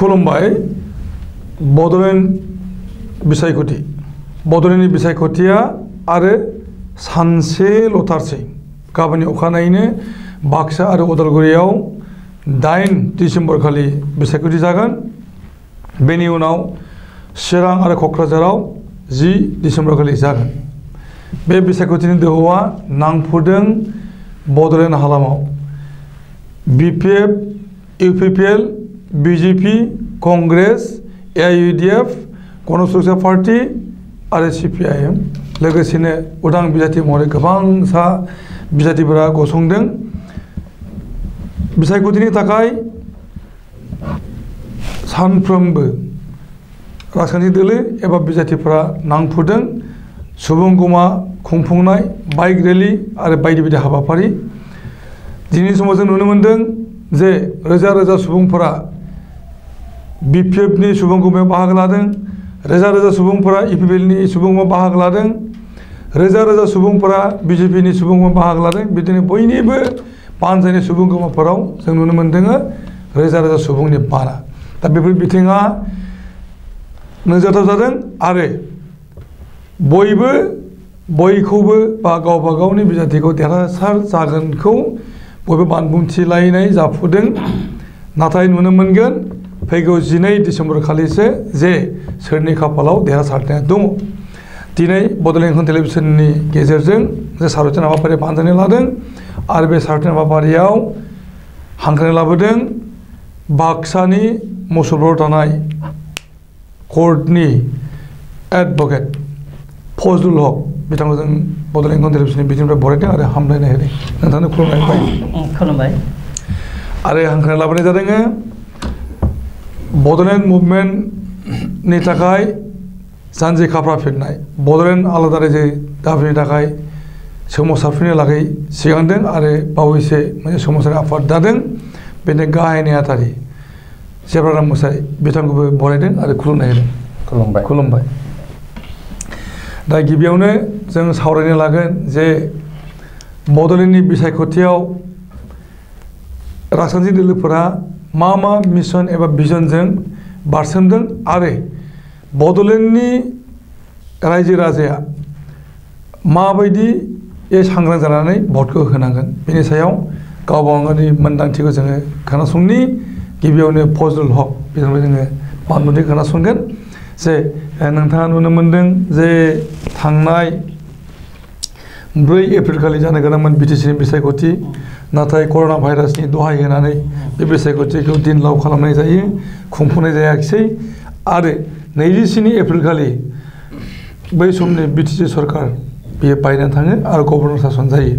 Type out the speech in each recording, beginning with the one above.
खुलुमबाय बड'लेण्ड बिसायख'थि बड'लेण्डनि बिसायख'थिया आरो सानसेल'थारसै गाबोननि अखानायैनो बाक्सा आरो उदालगुरियाव 8 डिसेम्बर खालि बिसायख'थि जागोन बेनि उनाव चिरां आरो क'क्राझाराव 10 डिसेम्बर खालि जागोन बे बिसायख'थिनि दोहौआ नांफुदों बड'लेण्ड हालामाव BPF UPPL BJP Congress AIUDF गण सुरक्षा पार्टी आरो CPIM लोगोसेनो उदां बिजाथि महरै गोबांसा बिजाथिफोरा गसंदों बिसायख'थिनि थाखाय सानफ्रोमबो राजखान्थि दोलो एबा बिजाथिफोरा नांफुदों सुबुंगमा खुंफुंनाय बाइक रेली आरो बायदि बायदि हाबाफारि दिनैनि समाव जों नुनो मोनदों जे रोजा रोजा सुबुंफोरा BPF नि सुबुंगमायाव बाहागो लादों रोजा रोजा सुबुंफोरा UPPL नि सुबुंगमायाव बाहागो लादों रोजा रोजा सुबुंफोरा BJP नि सुबुंगमायाव बाहागो लादों बिदिनो बयनिबो बानजायनाय सुबुंगमाफोराव जों नुनो मोनदों रोजा रोजा सुबुंनि बारा दा बेफोर बिथिङा नोजोरथाव जादों आरो बयखौबो बा गावबा गावनि बिजाथिखौ देरहासार जागोनखौ बयबो बानबुंथि लायनाय जाफुदों नाथाय नुनो मोनगोन फैगौ 12 डिसेम्बर खालिसो जे सोरनि खाफालाव देरहासारनाया दङ दिनै बड'लेण्ड टेलिभिजननि गेजेरजों जे सावरायथिन हाबाफारि बानजायनाय लादों आरो बे सावरायथिन हाबाफारियाव हांख्रायनाय लाबोदों बाक्सानि मुसलपुराव थानाय कर्टनि एडभकेट फजलुल हक बिथांखौ जों बड'लेण्ड टेलिभिजननि बिथिंनिफ्राय बरायदों आरो हामलायनाय होदों नोंथांनो खुलुमबाय आरो हांख्रायनाय लाबोनाय जादों बड'लेण्ड मुभमेन्टनि थाखाय जानजि खाफ्राफिननाय बड'लेण्ड आलादा रायजो दाबिनि थाखाय सोमावसारफिननो लागै सिगांदों आरो बावैसो मोनसे सोमावसारारि आफाद दादों बेनि गाहाय नेहाथारि जेब्राराम मुसाहारि बिथांखौबो बरायदों आरो खुलुमनाय होदों खुलुमबाय दा गिबियावनो जों सावरायनो लागोन जे बड'लेण्डनि बिसायख'थियाव राजखान्थि दोलोफोरा मा मिशन एबा भिजनजों बारसोमदों आरो बड'लेण्डनि रायजो राजाया माबायदि सांग्रां जानानै भटखौ होनांगोन बेनि सायाव गावबा गावनि मोनदांथिखौ जोङो खोनासंनि गिबियावनो फजलुल हक बेनिफ्राय जोङो बानबुंथि खोनासंगोन जे नोंथाङा नुनो मोनदों जे थांनाय 4 एप्रिल खालि जानो गोनांमोन BTCनि बिसायख'थि नाथाय कर'ना भाइरासनि दहाय होनानै बे बिसायख'थिखौ दिनलाव खालामनाय जायो खुंफुंनाय जायाखिसै आरो 27 एप्रिल खालि बै समनि BTC सरकार बेयो बायनानै थाङो आरो गभर्नर सासन जायो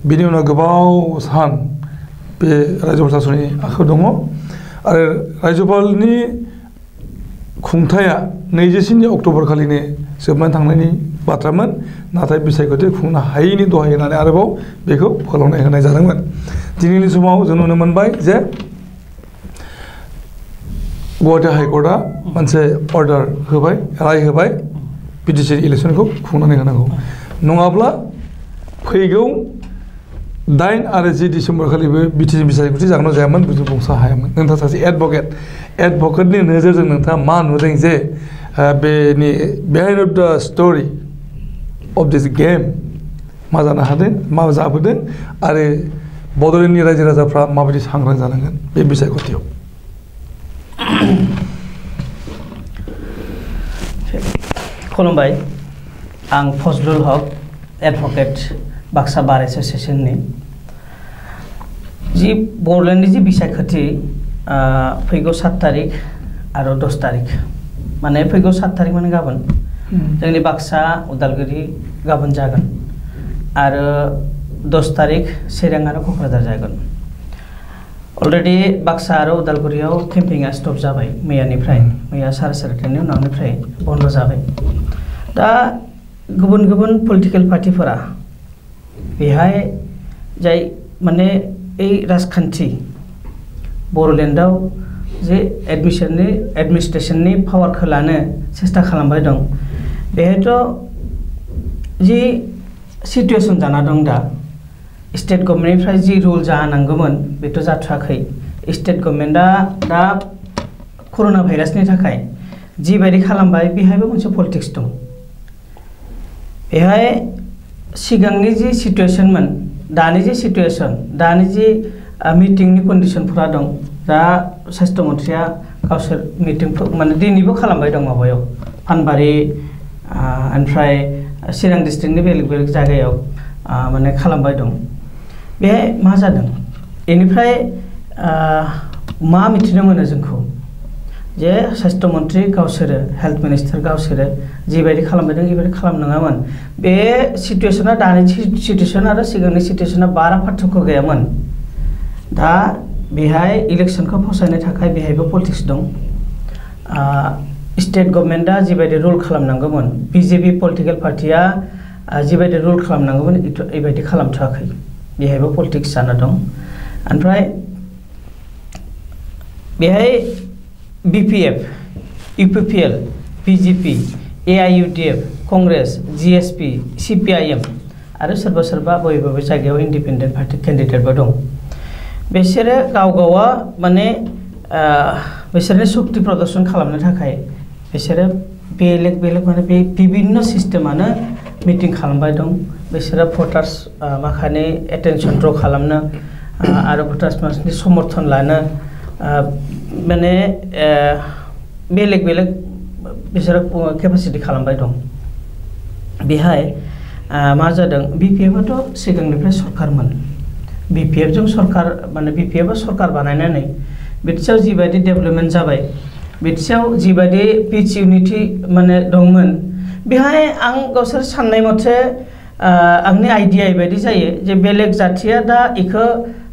बिनि उनाव गोबाव सान बे रायजो प्रशासननि आखायाव दङ आरो रायजोपालनि खुंथाया 27 अक्ट'बर खालिनो जोबनानै थांनायनि बाथ्रामोन नाथाय बिसायख'थि खुंनो हायैनि दहाय होनानै आरोबाव बेखौ फोलावनाय होनाय जादोंमोन दिनैनि समाव जों नुनो मोनबाय जे गुवाहाटी हाइकर्टआ मोनसे अर्डार होबाय राय होबाय BTC इलेक्सनखौ खुंनानै होनांगौ नङाब्ला फैगौ 8 आरो 10 डिसेम्बर खालिबो BTC बिसायख'थि जागोन जायामोन बेखौ बुंनो हायामोन नोंथाङा सासे एडभकेटनि नोजोरजों नोंथाङा मा नुदों जे बेनि बिहाइन्ड अफ द स्ट'रि अफ दिस गेम मा जानो हादों मा जाबोदों आरो बड'लेण्डनि रायजो राजाफ्रा माबायदि सांग्रां जानांगोन बे बिसायख'थियाव खुलुमबाय आं फजलुल हक एडभकेट बाक्सा बार एस'सिएशननि जि बड'लेण्डनि जि बिसायख'थि फैगौ 7 तारिख आरो 10 तारिख माने फैगौ 7 तारिख माने गाबोन जोंनि बाक्सा उदालगुरि गाबोन जागोन आरो 10 तारिख चिरां आरो क'क्राझार जागोन अलरेडि बाक्सा आरो उदालगुरियाव केम्पिंआ स्टप जाबाय मैयानिफ्राय मैया 11:30नि उनावनिफ्राय बन्द जाबाय दा गुबुन गुबुन पलिटिकेल पार्टिफोरा बेहाय जाय माने राजखान्थि बड'लेण्डआव जे एडमिनिस्ट्रेशननि पावारखौ लानो सेस्था खालामबाय दं बेहायथ' जि सिटुएसन जाना दं दा स्टेट गभर्नमेन्टनिफ्राय जि रुल जानांगौमोन बेथ' जाथाराखै स्टेट गभर्नमेन्टआ दा कर'ना भाइरासनि थाखाय जिबायदि खालामबाय बेहायबो मोनसे पलिटिक्स दं बेहाय सिगांनि जि सिचुएशनमोन दानि जि सिचुएशन दानि जि मिटिंनि कन्डिशनफोरा दं दा स्वास्थ्य मन्थ्रिया गावसोर मिटिं माने दिनैबो खालामबाय दं माबायाव फानबारि ओमफ्राय चिरां डिस्ट्रिक्टनि बेलेग बेलेग जायगायाव माने खालामबाय दं बेहाय मा जादों बेनिफ्राय मा मिथिनो मोनो जोंखौ जे स्वास्थ्य मन्थ्रि गावसोरो हेल्थ मिनिस्टार गावसोरो जिबायदि खालामबायदों बेबायदि खालामनाङामोन बे सिचुएशना दानि सिचुएशन आरो सिगांनि सिचुएशना बारा पार्थक्य गैयामोन दा बेहाय इलेक्शनखौ फसायनो थाखाय बेहायबो पलिटिक्स दं स्टेट गभर्नमेन्टआ जिबायदि रुल खालामनांगौमोन बिजेपि पलिटिकेल पार्टिया जिबायदि रुल खालामनांगौमोन बेबायदि खालामथाराखै बेहायबो पलिटिक्स जाना दं ओमफ्राय बेहाय BPF, UPPL, BJP, AIUDF, Congress, GSP, CPIM आरो सोरबा सोरबा बबेबा जायगायाव इन्डिपेन्डेन्ट पार्टि केन्डिडेटबो दं बिसोरो गाव गावा माने बिसोरनि शक्ति प्रदर्शन खालामनो थाखाय बिसोरो बेलेग बेलेग माने बे विभिन्न सिस्टेमानो मिटिं खालामबाय दं बिसोरो भटार्स माखानि एटेनसन ड्र खालामनो आरो भटार्सनि समर्थन लानो माने बेलेग बेलेग बिसोरो केपासिटि खालामबाय दं बेहाय मा जादों BPF आथ' सिगांनिफ्राय सरकारमोन BPF जों सरकार माने BPF आ सरकार बानायनानै बिथियाव जिबायदि डेभेलपमेन्ट जाबाय बिथियाव जिबायदि पिच इउनिटि माने दंमोन बेहाय आं गावसोर साननाय मथे आंनि आइडिया बायदि जायो जे बेलेग जाथिया दा इखौ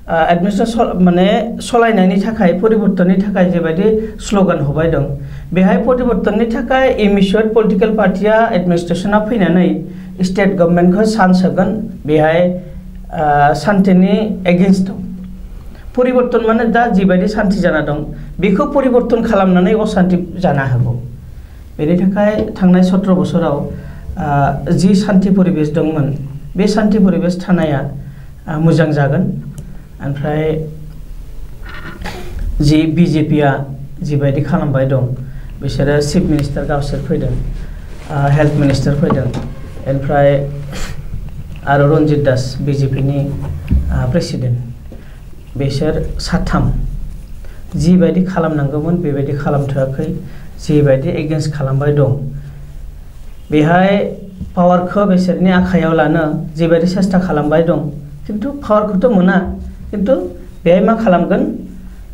एडमिनिस्ट्रेशन माने सलायनायनि थाखाय परिबर्तननि थाखाय जेबायदि स्लोगान होबाय दं बेहाय परिबर्तननि थाखाय इमिसियेट पलिटिकल पार्टिया एडमिनिस्ट्रेशना फैनानै स्टेट गभर्नमेन्टखौ चान्स होगोन बेहाय शान्तिनि एगेन्स्ट दं परिबर्तन माने दा जिबायदि शान्ति जाना दं बेखौ परिबर्तन खालामनानै अशान्ति जानो हागौ बेनि थाखाय थांनाय 17 बोसोराव जि शान्ति परिबेश दंमोन बे शान्ति परिबेश थानाया मोजां जागोन ओमफ्राय जि BJPआ जिबायदि खालामबाय दं बिसोरो चिफ मिनिस्टार गावसोर फैदों हेल्थ मिनिस्टार फैदों ओमफ्राय आरो रन्जित दास BJPनि प्रेसिडेन्ट बिसोर साथाम जिबायदि खालामनांगौमोन बेबायदि खालामथाराखै जिबायदि एगेन्स्ट खालामबाय दं बेहाय पावारखौ बिसोरनि आखायाव लानो जिबायदि सेस्था खालामबाय दं किन्तु पावारखौथ' मोना किन्तु बेहाय मा खालामगोन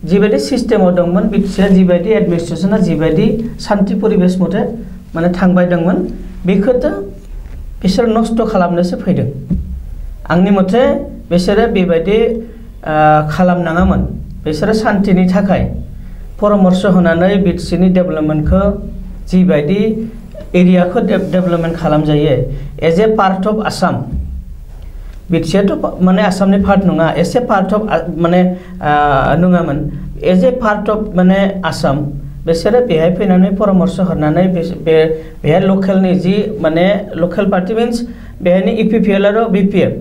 जिबायदि सिस्टेमाव दंमोन बिटिसिआ जिबायदि एडमिनिस्ट्रेशना जिबायदि शान्ति परिबेश मथे माने थांबाय दंमोन बेखौथ' बिसोर नष्ट खालामनोसो फैदों आंनि मथे बिसोरो बेबायदि खालामनाङामोन बिसोरो शान्तिनि थाखाय परामर्श होनानै बिटिसिनि डेभेलपमेन्टखौ जिबायदि एरियाखौ डेभेलपमेन्ट खालामजायो as a part of Assam बिटिसिआथ' माने आसामनि पार्ट नङा एज ए पार्ट अफ माने नङामोन एज ए पार्ट अफ माने आसाम बिसोरो बेहाय फैनानै परामर्श होनानै बेहाय लकेलनि जि माने लकेल पार्टि मिन्स बेहायनि UPPL आरो BPF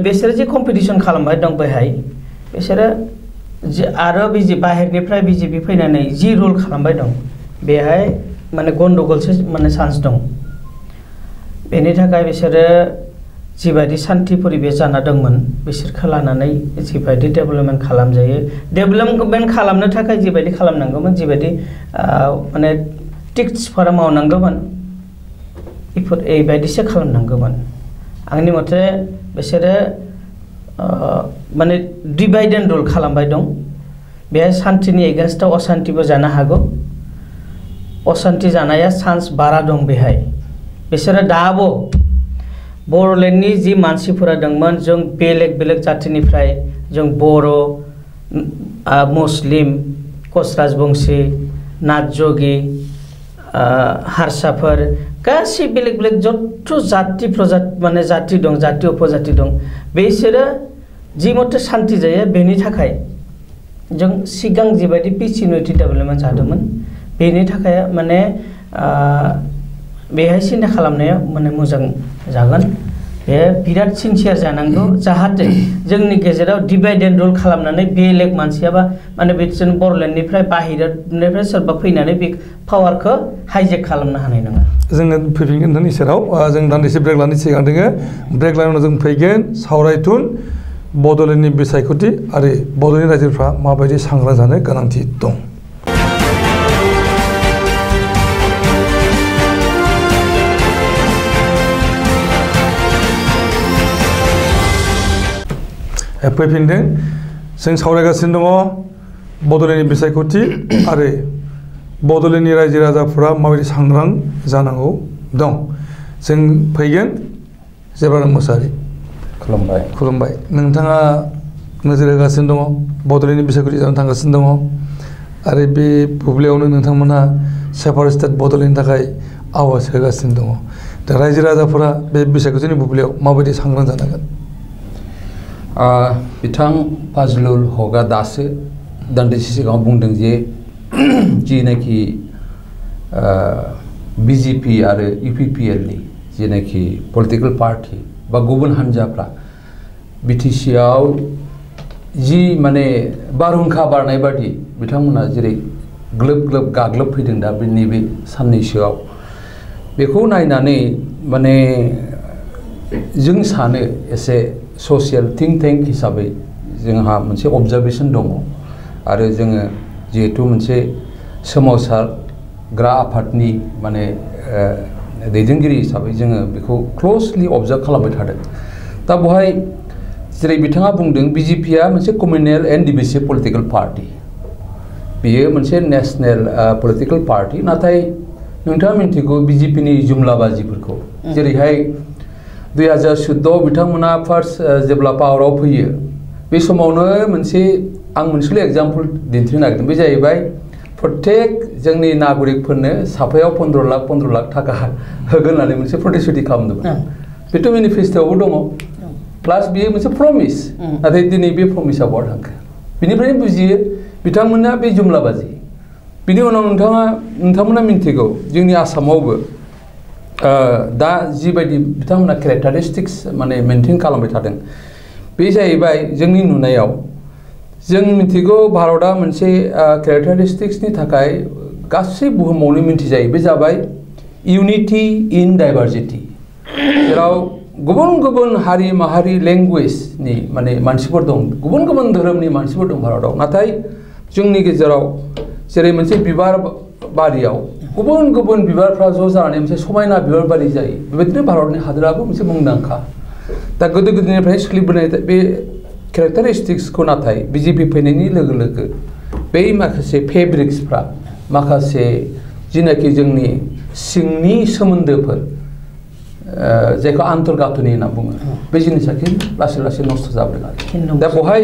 बिसोरो जि कम्पिटिशन खालामबाय दं बेहाय बिसोरो आरो बाहेरनिफ्राय BJP फैनानै जि रुल खालामबाय दं बेहाय माने गन्डगोलसो माने चान्स दं बेनि थाखाय बिसोरो जिबायदि शान्ति परिबेश जाना दंमोन बिसोरखौ लानानै जिबायदि डेभेलपमेन्ट खालामजायो डेभेलपमेन्ट खालामनो थाखाय जिबायदि खालामनांगौमोन जिबायदि माने टिक्सफोरा मावनांगौमोन बेफोर बेबायदिसो खालामनांगौमोन आंनि मथे बिसोरो माने डिभाइड एन्ड रुल खालामबाय दं बेहाय शान्तिनि एगेन्स्टआव अशान्तिबो जानो हागौ अशान्ति जानाया चान्स बारा दं बेहाय बिसोरो दाबो बर'लेण्डनि जि मानसिफोरा दंमोन जों बेलेग बेलेग जातिनिफ्राय जों बर' मुस्लिम कच राजबंशी नाथ जोगी हारसाफोर गासै बेलेग बेलेग जत जाति प्रजाति माने जाति दं जाति उपजाति दं बिसोरो जि मथे शान्ति जायो बेनि थाखाय जों सिगां जिबायदि पिच इउनिटि डेभेलपमेन्ट जादोंमोन बेनि थाखाय माने बेहाय सिन्था खालामनाया माने मोजां जागोन बे बिराद सिनसियार जानांगौ जाहाथे जोंनि गेजेराव डिभाइड एन्ड रुल खालामनानै बेलेग मानसियाबा माने बिसोर बरलेण्डनिफ्राय बाहेरनिफ्राय सोरबा फैनानै बे पावारखौ हाइजेक खालामनो हानाय नङा जोङो फैफिनगोन नोंथांनि सेराव जों दान्दिसे ब्रेक लानो सिगां दोङो ब्रेक लानायनि उनाव जों फैगोन सावरायथुन बड'लेण्डनि बिसायख'थि आरो बड'लेण्ड रायजोफ्रा माबायदि सांग्रां जानो गोनांथि दं फैफिनदों जों सावरायगासिनो दङ बड'लेण्डनि बिसायख'थि आरो बड'लेण्डनि रायजो राजाफोरा माबायदि सांग्रां जानांगौ दं जों फैगोन जेब्लानो मोसाहारि खुलुमबाय नोंथाङा नोजोर होगासिनो दङ बड'लेण्डनि बिसायख'थि जानो थांगासिनो दङ आरो बे बुब्लियावनो नोंथांमोनहा सेपारेट स्टेट बड'लेण्डनि थाखाय आवाज होगासिनो दङ दा रायजो राजाफोरा बे बिसायख'थिनि बुब्लियाव माबायदि सांग्रां जानांगोन बिथां फाजलुल हकआ दासो दान्दिसे सिगाङाव बुंदों जे जिनाखि बिजेपि आरो इउपिपिएलनि जिनाखि पलिटिकेल पार्टि बा गुबुन हान्जाफ्रा बिटिसिआव जि माने बारहुंखा बारनाय बादि बिथांमोना जेरै ग्लोब ग्लोब गाग्लोबफैदों दा नैबे साननैसोआव बेखौ नायनानै माने जों सानो एसे ससियेल थिंक टेंक हिसाबै जोंहा मोनसे अबजारभेसन दङ आरो जोङो जिहेतु मोनसे सोमावसारग्रा आफादनि माने दैदेनगिरि हिसाबै जोङो बेखौ क्ल'सलि अबजार्भ खालामबाय थादों दा बेवहाय जेरै बिथाङा बुंदों बिजेपिआ मोनसे कमिउनेल एन्ड डिभिसिभ पलिटिकेल पार्टि बेयो मोनसे नेसनेल पलिटिकेल पार्टि नाथाय नोंथाङा मिन्थिगौ बिजेपिनि जुमलाबाजिफोरखौ जेरैहाय 2014 बिथांमोना फार्स्ट जेब्ला पावाराव फैयो बे समावनो आं मोनसेल' एग्जाम्पल दिन्थिनो नागिरदों बे जाहैबाय प्रत्येक जोंनि नागरिकफोरनो साफायाव 15 लाख थाखा होगोन होननानै मोनसे प्रतिश्रुति खालामदोंमोन बेथ' मेनिफेस्ट'आवबो दङ प्लास बेयो मोनसे प्रमिस नाथाय दिनै बे प्रमिसआ बहा थांखो बिनिफ्रायनो बुजियो बिथांमोना बे जुमलाबाजि बिनि उनाव नोंथांमोना मिन्थिगौ जोंनि आसामावबो दा जिबायदि बिथांमोना केरेक्टारिस्टिक्स माने मेनटेन खालामबाय थादों बे जाहैबाय जोंनि नुनायाव जों मिन्थिगौ भारतआ मोनसे केरेक्टारिस्टिक्सनि थाखाय गासै बुहुमावनो मिन्थिजायो बे जाबाय इउनिटि इन डाइभारसिटि जेराव गुबुन गुबुन हारि माहारि लेंगुवेजनि माने मानसिफोर दं गुबुन गुबुन धोरोमनि मानसिफोर दं भारतआव नाथाय जोंनि गेजेराव जेरै मोनसे बिबार बारियाव गुबुन गुबुन बिबारफ्रा ज' जानानै मोनसे समायना बिबार बारि जायो बेबायदिनो भारतनि हादोराबो मोनसे मुंदांखा दा गोदो गोदायनिफ्राय सोलिबोनाय बे केरेक्टारिस्टिक्सखौ नाथाय बिजेपि फैनायनि लोगो लोगो बै माखासे फेब्रिक्सफ्रा माखासे जिनाखि जोंनि सिंनि सोमोन्दोफोर जायखौ आन्तरगाथनि होनना बुङो बे जिनिसा लासै लासै नस्थ' जाबोदों आरो दा बेवहाय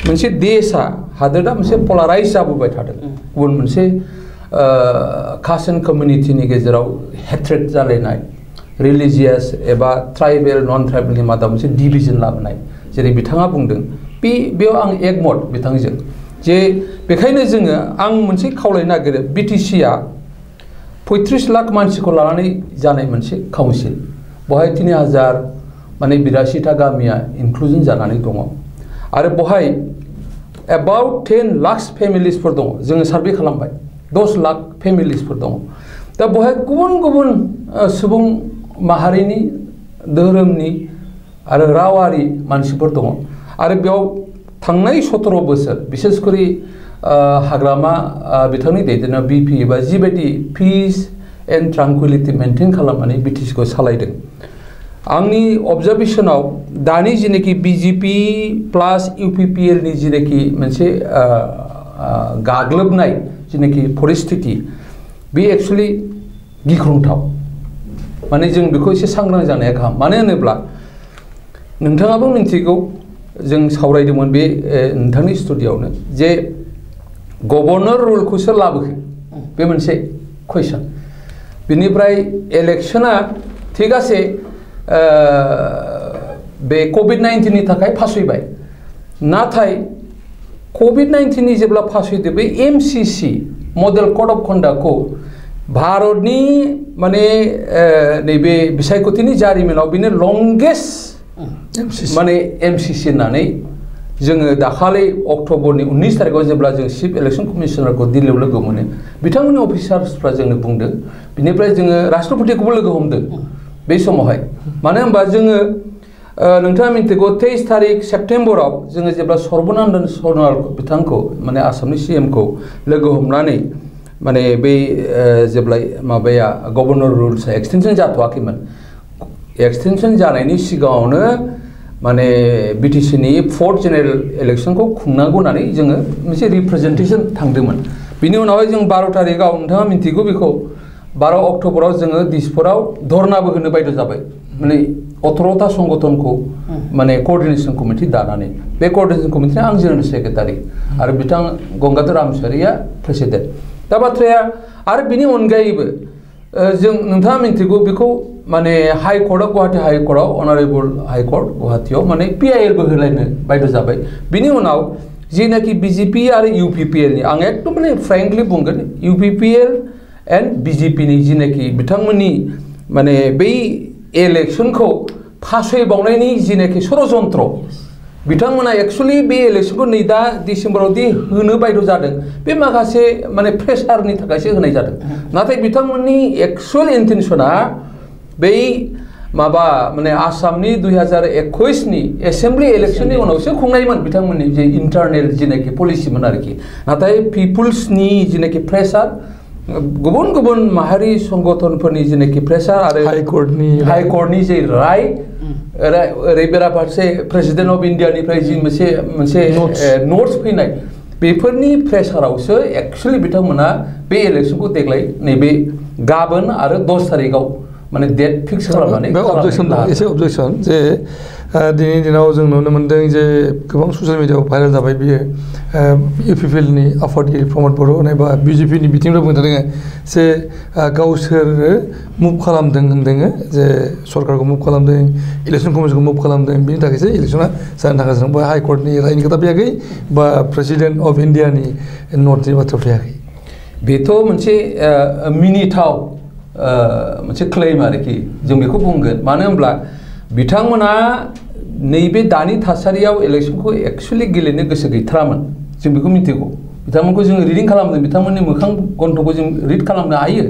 मोनसे देशआ हादोरा मोनसे पलाराइज जाबोबाय थादों गुबुन मोनसे कास्ट एन्ड कमिउनिटिनि गेजेराव हेट्रेड जालायनाय रिलिजियास एबा ट्राइबेल नन ट्राइबेलनि मादाव मोनसे डिभिजन लाबोनाय जेरै बिथाङा बुंदों बेयाव आं एकमत बिथांजों जे बेखायनो जोङो आं मोनसे खावलायनो नागिरो बिटिसिआ 35 लाख मानसिखौ लानानै जानाय मोनसे काउन्सिल बेवहाय 3000 माने 82टा गामिया इनक्लुजन जानानै दङ आरो बेवहाय एबाउट 10 लाख फेमिलिसफोर दङ जोङो सार्भे खालामबाय 10 लाख फेमिलिसफोर दङ दा बेवहाय गुबुन गुबुन सुबुं माहारिनि धोरोमनि आरो रावारि मानसिफोर दङ आरो बेयाव थांनाय 17 बोसोर बिसेसकरि हाग्रामा बिथांनि दैदेननायाव बिपि एबा जिबायदि पिस एन्ड ट्रांकुइलिटि मेनटेन खालामनानै बिटिसिखौ सालायदों आंनि अबजारभेसनाव दानि जिनाखि बिजेपि प्लास इउपिपिएलनि जिनाखि मोनसे गाग्लोबनाय जिनाखि परिस्थिति बे एक्चुअलि गिख्रंथाव माने जों बेखौ एसे सांग्रां जानाया गाहाम मानो होनोब्ला नोंथाङाबो मिन्थिगौ जों सावरायदोंमोन बे नोंथांनि स्टुडिय'आवनो जे गभर्नर रुलखौ सोर लाबोखो बे मोनसे कुइसन बिनिफ्राय इलेक्शना थिगासे बे COVID-19 नि थाखाय फासयबाय नाथाय COVID-19 नि जेब्ला फासयदो बे MCC मडेल कड अफ कन्डाक्टखौ भारतनि माने नैबे बिसायख'थिनि जारिमिनाव बिनो लंगेस्ट माने एमसिसि होननानै जोङो दाखालि अक्ट'बरनि 19 तारिखआव जेब्ला जों चिफ इलेक्शन कमिशनारखौ दिल्लीयाव लोगो मोनो बिथांमोननि अफिसार्सफ्रा जोंनो बुंदों बिनिफ्राय जोङो राष्ट्रपतिखौबो लोगो हमदों बे समावहाय मानो होनबा जोङो नोंथाङा मिन्थिगौ 23 तारिख सेप्तेम्बराव जोङो जेब्ला सर्बानन्द सन'वाल बिथांखौ माने आसामनि CM खौ लोगो हमनानै माने बै जेब्ला माबाया गभर्नर रुल्स एक्सटेनसन जाथ'वाखैमोन एक्सटेनसन जानायनि सिगाङावनो माने BTC नि 4th जेनेरेल इलेक्शनखौ खुंनांगौ होननानै जोङो मोनसे रिप्रेजेन्टेसन थांदोंमोन बिनि उनावहाय जों 12 तारिखआव नोंथाङा मिन्थिगौ बेखौ 12 अक्ट'बराव जोङो दिसपुराव धरनाबो होनो बायद' जाबाय माने 18टा संगठनखौ माने कोअर्डिनेशन कमिटि दानानै बे कोअर्डिनेशन कमिटिया आं जेनेरेल सेक्रेटारि आरो बिथां गंगाधर रामचारिया प्रेसिडेन्ट दा बाथ्राया आरो बिनि अनगायैबो जों नोंथाङा मिन्थिगौ बेखौ माने हाई कर्टआव गुवाहाटी हाई कर्टआव अनारेबल हाई कर्ट गुवाहाटीयाव माने PIL बो होलायनो बायद' जाबाय बिनि उनाव जिनाखि BJP आरो UPPL नि आं एकदम माने फ्रेंकलि बुंगोन UPPL एन्ड BJP नि जिनाखि बिथांमोननि माने बै इलेक्शनखौ फासयबावनायनि जिनाखि षड़यन्त्र बिथांमोना एक्चुअली बे इलेक्शनखौ नै दा डिसेम्बराव दि होनो बायद' जादों बे माखासे माने प्रेसारनि थाखायसो होनाय जादों नाथाय बिथांमोननि एक्चुअल इन्टेनसना बै माबा माने आसामनि 2021 नि एसेम्बलि इलेक्शननि उनावसो खुंनायमोन बिथांमोननि जे इन्टारनेल जिनाखि पलिसिमोन आरोखि नाथाय पिपुल्सनि जिनाखि प्रेसार गुबुन गुबुन माहारि संगठनफोरनि जिनाखि प्रेसार आरो हाई कर्टनि जे राय ओरै बेराफारसे प्रेसिडेन्ट अफ इन्डियानिफ्राय जि मोनसे नोट्स फैनाय बेफोरनि प्रेसारावसो एक्चुअली बिथांमोना बे इलेक्शनखौ देग्लाय नैबे गाबोन आरो 10 तारिखआव माने डेट फिक्स खालामनानै एसे अबजेक्सन जे दिनैनि दिनाव जों नुनो मोन्दों जे गोबां ससियेल मिडियाआव भाइरेल जाबाय बियो UPPL नि आफादगिरि प्रमद बर' एबा BJP नि बिथिंनिफ्राय बुंनो थादों जे गावसोरो मुभ खालामदों होनदों जे सरकारखौ मुभ खालामदों इलेक्शन कमिसनखौ मुभ खालामदों बिनि थाखायसो इलेक्शना जानो थाखाय जों हाई कर्टनि रायनि खोथा फैयाखै बा प्रेसिडेन्ट अफ इन्डियानि नटनि बाथ्रा फैयाखै बेथ' मोनसे मिनिथाव मोनसे क्लेम आरोखि जों बेखौ बुंगोन मानो होनब्ला बिथांमोना नैबे दानि थासारियाव इलेक्शनखौ एक्चुअली गेलेनो गोसो गैथारामोन जों बेखौ मिथिगौ बिथांमोनखौ जों रिडिं खालामदों बिथांमोननि मोखां गन्थंखौ जों रिड खालामनो हायो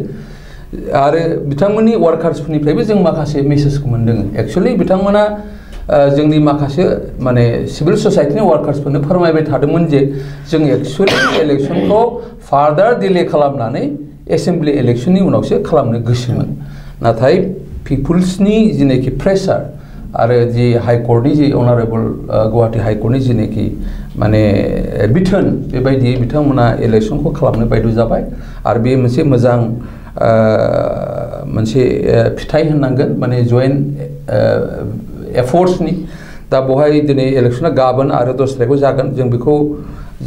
आरो बिथांमोननि वार्कार्सफोरनिफ्रायबो जों माखासे मेसेजखौ मोनदों एक्चुअली बिथांमोना जोंनि माखासे माने सिभिल ससाइटिनि वार्कार्सफोरनो फोरमायबाय थादोंमोन जे जों एक्चुअली इलेक्शनखौ फार्दार डिले खालामनानै एसेम्बलि इलेक्शननि उनावसो खालामनो गोसोमोन नाथाय पिपुल्सनि जिनाखि प्रेसार आरो जि हाई कर्टनि जि अनारेबल गुवाहाटी हाई कर्टनि जिनाखि माने बिथोन बेबायदियै बिथांमोना इलेक्शनखौ खालामनो बायद' जाबाय आरो बे मोनसे मोजां मोनसे फिथाइ होननांगोन माने जयेन्ट एफर्ट्सनि दा बहाय दिनै इलेक्शना गाबोन आरो 10 तारिखआव जागोन जों बेखौ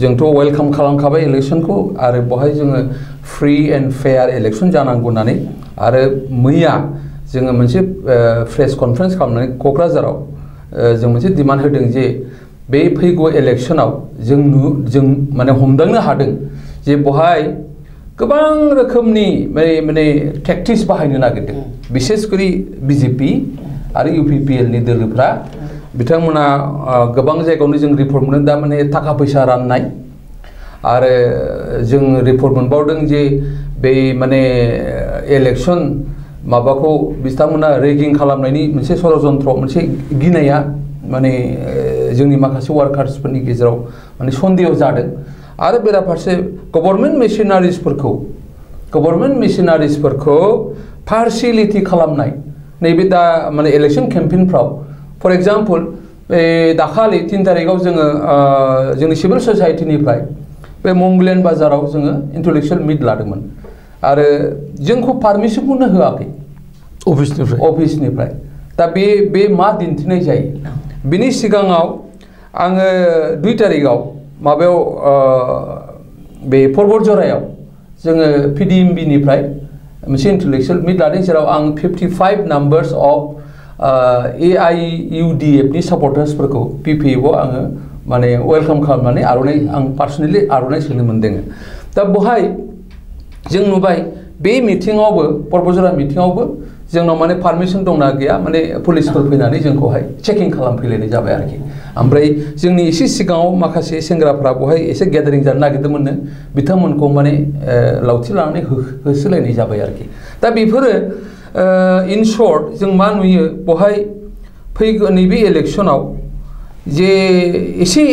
जोंथ' वेलकाम खालामखाबाय इलेक्शनखौ आरो बहाय जोङो फ्रि एन्ड फेयार इलेक्शन जानांगौ होननानै आरो मैया जोङो मोनसे प्रेस कनफारेन्स खालामनानै क'क्राझाराव जों मोनसे डिमान्ड होदों जे बे फैगौ इलेक्शनाव जों माने हमदांनो हादों जे बहाय गोबां रोखोमनि माने टेक्टिक्स बाहायनो नागिरदों बिसेसकरि BJP आरो UPPL नि दोलोफ्रा बिथांमोना गोबां जायगायावनो जों रिपर्ट मोनो दा माने थाखा फैसा राननाय आरो जों रिपर्ट मोनबावदों जे बे माने इलेक्शन माबाखौ बिथांमोना रेगिं खालामनायनि मोनसे षड़यन्त्र मोनसे गिनाया माने जोंनि माखासे वार्कार्सफोरनि गेजेराव माने सन्देह जादों आरो बेराफारसे गभर्नमेन्ट मेसिनारिसफोरखौ पार्सियेलिटि खालामनाय नैबे दा माने इलेक्शन केम्पेइनफ्राव फर एग्जाम्पल दाखालि 3 तारिखआव जोङो जोंनि सिभिल ससाइटिनिफ्राय बे मंगलेन बाजाराव जोङो इन्टेलेक्चुवेल मिट लादोंमोन आरो जोंखौ पारमिसनखौनो होआखै अफिसनिफ्राय दा बे मा दिन्थिनाय जायो बिनि सिगाङाव आङो 2 तारिखआव माबायाव बे परबतजरायाव जोङो PDMB निफ्राय मोनसे इन्टेलेक्चुवेल मिट लादों जेराव आं 55 नाम्बार्स अफ AIUDF नि सापर्टार्सफोरखौ PPF आव आङो माने वेलकाम खालामनानै आर'नाइ आं पार्सनेलि आर'नाइ सोनो मोनदों दा बहाय जों नुबाय बे मिटिङावबो पर्बजरा मिटिङावबो जोंनाव माने पारमिसन दंना गैया माने पुलिसफोर फैनानै जोंखौहाय चेकिं खालामफैलायनाय जाबाय आरोखि ओमफ्राय जोंनि एसे सिगाङाव माखासे सेंग्राफ्रा बहाय एसे गेदारिं जानो नागिरदोंमोननो बिथांमोनखौ माने लावथि लानानै होसोलायनाय जाबाय आरोखि दा बेफोरो इन शर्ट जों मा नुयो बहाय फैगौ नैबे इलेक्सनाव जे एसे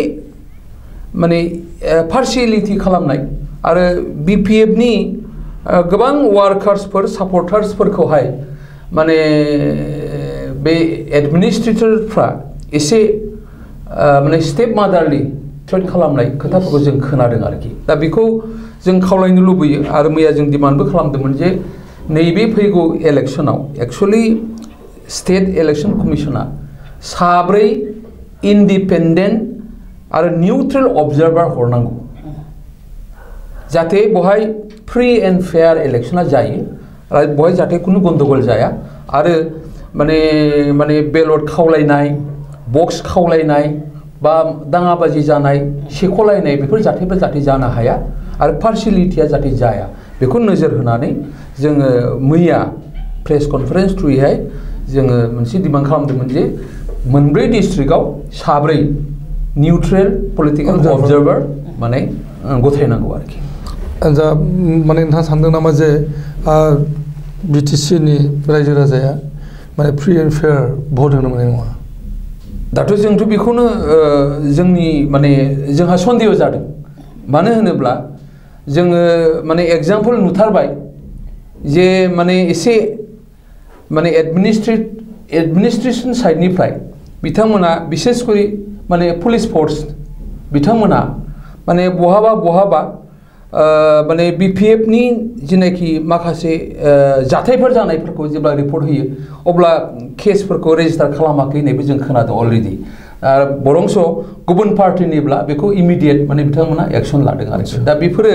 माने पार्शियेलिटि खालामनाय आरो BPFनि गोबां वार्कार्सफोर सापर्टार्सफोरखौहाय माने बे एडमिनिस्ट्रेटरफ्रा एसे माने स्टेप मादारलि ट्रिट खालामनाय खोथाफोरखौ जों खोनादों आरोखि दा बेखौ जों खावलायनो लुबैयो आरो मैया जों डिमान्डबो खालामदोंमोन जे नैबे फैगौ इलेक्सनाव एक्चुअलि स्टेट इलेक्शन कमिशना 3 इन्डिपेन्डेन्ट आरो निउट्रेल अबजार्भार हरनांगौ जाहाथे बहाय फ्री एन्ड फेयार इलेक्शना जायो आरो बहाय जाहाथे कुनु गन्दगल जाया आरो माने बेलट खावलायनाय बक्स खावलायनाय बा दाङाबाजि जानाय सेख'लायनाय बेफोर जाथायफोर जाहाथे जानो हाया आरो पार्शियेलिटिया जाहाथे जाया बेखौ नोजोर होनानै जोङो मैया प्रेस कनफारेन्स थ्रुयैहाय जोङो मोनसे डिमान्ड खालामदोंमोन जे मोनब्रै डिस्ट्रिक्टआव 3 निउट्रेल पलिटिकल अबजार्भार माने गथायनांगौ आरोखि दा माने नोंथाङा सानदों नामा जे BTCनि रायजो राजाया माने फ्रि एन्ड फेयार भट होनो मोननाय नङा दाथ' जोंथ' बेखौनो जोंनि माने जोंहा सन्देह जादों मानो होनोब्ला जोङो माने एग्जाम्पल नुथारबाय जे माने एसे माने एडमिनिस्ट्रेशन साइडनिफ्राय बिथांमोना बिसेसकरि माने पुलिस फोर्स बिथांमोना माने बहाबा माने BPFनि जिनाखि माखासे जाथायफोर जानायफोरखौ जेब्ला रिपर्ट होयो अब्ला केसफोरखौ रेजिस्टार खालामाखै होननायबो जों खोनादों अलरेडि बरंस गुबुन पार्टिनिब्ला बेखौ इमिडियेट माने बिथांमोना एक्सन लादों आरोखि दा बेफोरो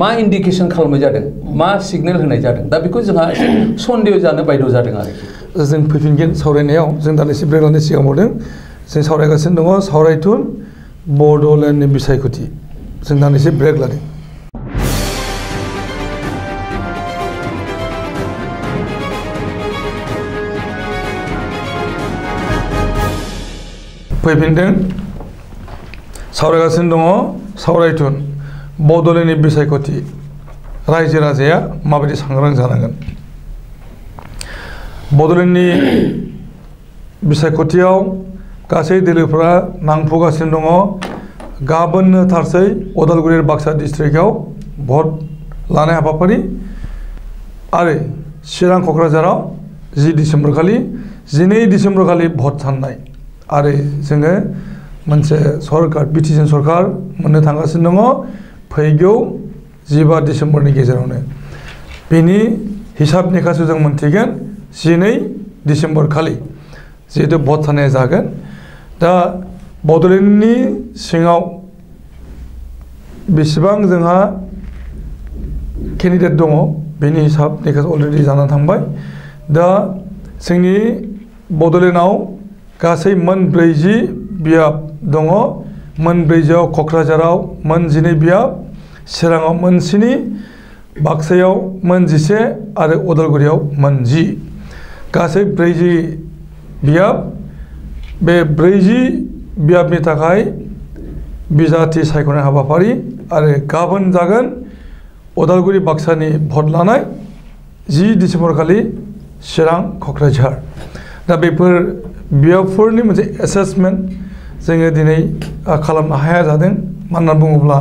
मा इन्डिकेसन खालामनाय जादों मा सिगनेल होनाय जादों दा बेखौ जोंहा एसे सन्देह जानो बायद' जादों आरोखि जों फैफिनगोन सावरायनायाव जों दानदिसे ब्रेक लानो सिगां बुंदों जों सावरायगासिनो दङ सावरायथुन बड'लेण्डनि बिसायख'थि जों दानदिसे ब्रेक लादों फैफिनदों सावरायगासिनो दङ सावरायथुन बड'लेण्डनि बिसायख'थि रायजो राजाया माबायदि सांग्रां जानांगोन बड'लेण्डनि बिसायख'थियाव गासै दोलोफोरा नांफुगासिनो दङ गाबोननो थारसै उदालगुरि बाक्सा डिस्ट्रिक्टआव भट लानाय हाबाफारि आरो चिरां क'क्राझाराव 10 डिसेम्बर खालि 12 डिसेम्बर खालि भट साननाय आरो जोङो मोनसे सरकार BTC सरकार मोननो थांगासिनो दङ फैगौ 15 डिसेम्बरनि गेजेरावनो बेनि हिसाब निकासखौ जों मोनथिगोन 12 डिसेम्बर खालि जिहेतु भट साननाया जागोन दा बड'लेण्डनि सिङाव बेसेबां जोंहा केन्डिडेट दङ बेनि हिसाब निकास अलरेडि जानानै थांबाय दा जोंनि बड'लेण्डआव गासै मोन 40 बियाब दङ मोन 40आव क'क्राझाराव मोन 12 बियाब चिराङाव मोन 7 बाक्सायाव मोन 11 आरो उदालगुरियाव मोन 10 गासै 40 बियाब बे 40 बियाबनि थाखाय बिजाथि सायख'नाय हाबाफारि आरो गाबोन जागोन उदालगुरि बाक्सानि भट लानाय 10 डिसेम्बर खालि चिरां क'क्राझार दा बेफोर बियाबफोरनि मोनसे एसेसमेन्ट जोङो दिनै खालामनो हाया जादों मानो होनना बुङोब्ला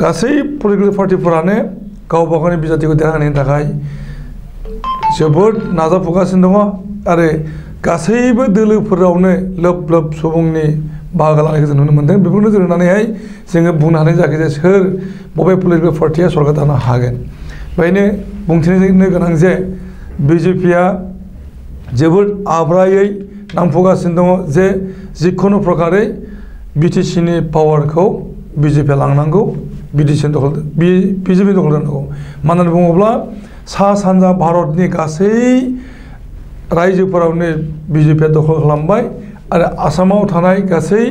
गासै पलिटिकेल पार्टिफोरानो गावबा गावनि बिजाथिखौ देरहाहोनायनि थाखाय जोबोद नाजाफुगासिनो दङ आरो गासैबो दोलोफोरावनो लोब लोब सुबुंनि बाहागो लानायखौ जों नुनो मोन्दों बेफोरखौ नोजोर होनानैहाय जोङो बुंनो हानाय जायाखै जे सोर बबे पलिटिकेल पार्टिया सरकार दानो हागोन बेखायनो बुंथिनो गोनां जे BJPआ जोबोद आब्रायै नांफुगासिनो दङ जे जिखुनु प्रकारै BTCनि पावारखौ BJPआ लांनांगौ BJP दखल दोननांगौ मानो होनना बुङोब्ला सा सानजा भारतनि गासै रायजोफोरावनो BJPआ दखल खालामबाय आरो आसामाव थानाय गासै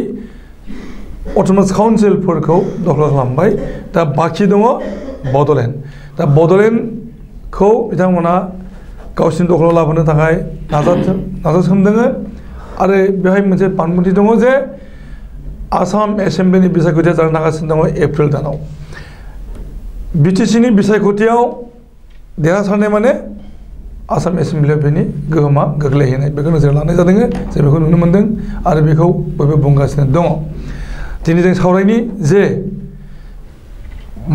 अट'नमास काउन्सिलफोरखौ दखल खालामबाय दा बाखि दङ बड'लेण्ड दा बड'लेण्ड खौ बिथांमोना गावसिनि दखलाव लाबोनो थाखाय नाजासोमदों आरो बेहाय मोनसे बानबुंथि दङ जे आसाम एसेम्ब्लिनि बिसायख'थिया जानो थागासिनो दङ एप्रिल दानाव बिटिसिनि बिसायख'थियाव देरहासारनाय माने आसाम एसेम्ब्लियाव बेनि गोहोमा गोग्लैहैनाय बेखौ नोजोर लानाय जादों जों बेखौ नुनो मोनदों आरो बेखौ बयबो बुंगासिनो दङ दिनै जों सावरायनि जे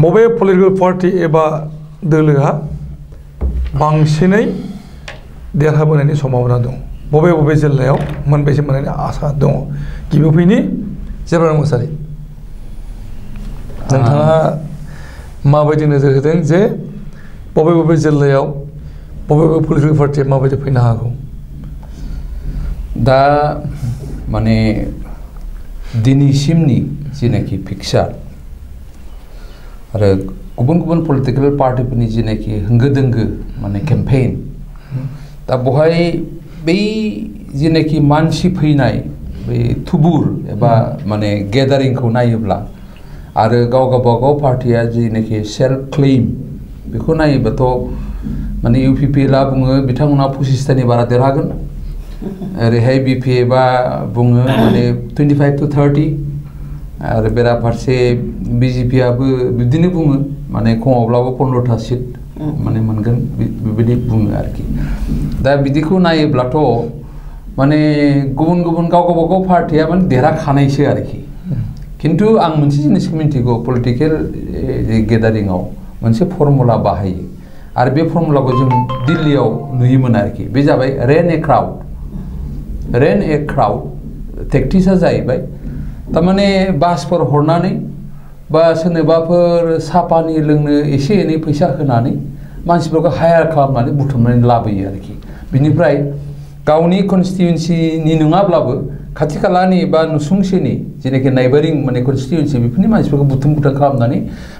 बबे पलिटिकेल पार्टि एबा दोलोआ बांसिनै देरहाबोनायनि सम्भावना दं बबे जिल्लायाव मोनबेसे मोननायनि आसा दङ गिबियाव फैनि जेब्रा मुसारि नोंथाङा माबायदि नोजोर होदों जे बबे जिल्लायाव बबे पलिटिकेल पार्टिया माबायदि फैनो हागौ दा माने दिनैसिमनि जिनाखि पिक्सार आरो गुबुन पलिटिकेल पार्टिफोरनि जिनाखि होंगो दोंगो माने केम्पेइन दा बहाय बै जिनाखि मानसि फैनाय बै थुबुर एबा माने गेदारिंखौ नायोब्ला आरो गावबागाव पार्टिया जिनाखि सेल्फ क्लेम बेखौ नायोबाथ' माने UPPLआ बुङो बिथांमोना 25टानि बारा देरहागोन ओरैहाय BPA बुङो माने 25 to 30 आरो बेराफारसे BJPआबो बिदिनो बुङो माने खमावब्लाबो 15टा सिट माने मोनगोन बेबायदि बुङो आरोखि दा बिदिखौ नायोब्लाथ' माने गुबुन गावबागाव पार्टिया माने देरहाखानायसो आरोखि खिन्थु आं मोनसे जिनिसखौ मिन्थिगौ पलिटिकेल गेदारिंआव मोनसे फर्मुला बाहायो आरो बे फर्मुलाखौ जों दिल्लीयाव नुयोमोन आरोखि बे जाबाय रेन ए क्राउड टेक्टिक्सआ जाहैबाय तारमाने बासफोर हरनानै बा सोरनोबाफोर साहा पानि लोंनो एसे एनै फैसा होनानै मानसिफोरखौ हायार खालामनानै बुथुमनानै लाबोयो आरोखि बिनिफ्राय गावनि कनस्टिट्युएन्सिनि नङाब्लाबो खाथि खालानि बा नुसुंसेनि जेनाखि नाइबारिं माने कनस्टिट्युएन्सि बेफोरनि मानसिफोरखौ बुथुम खालामनानै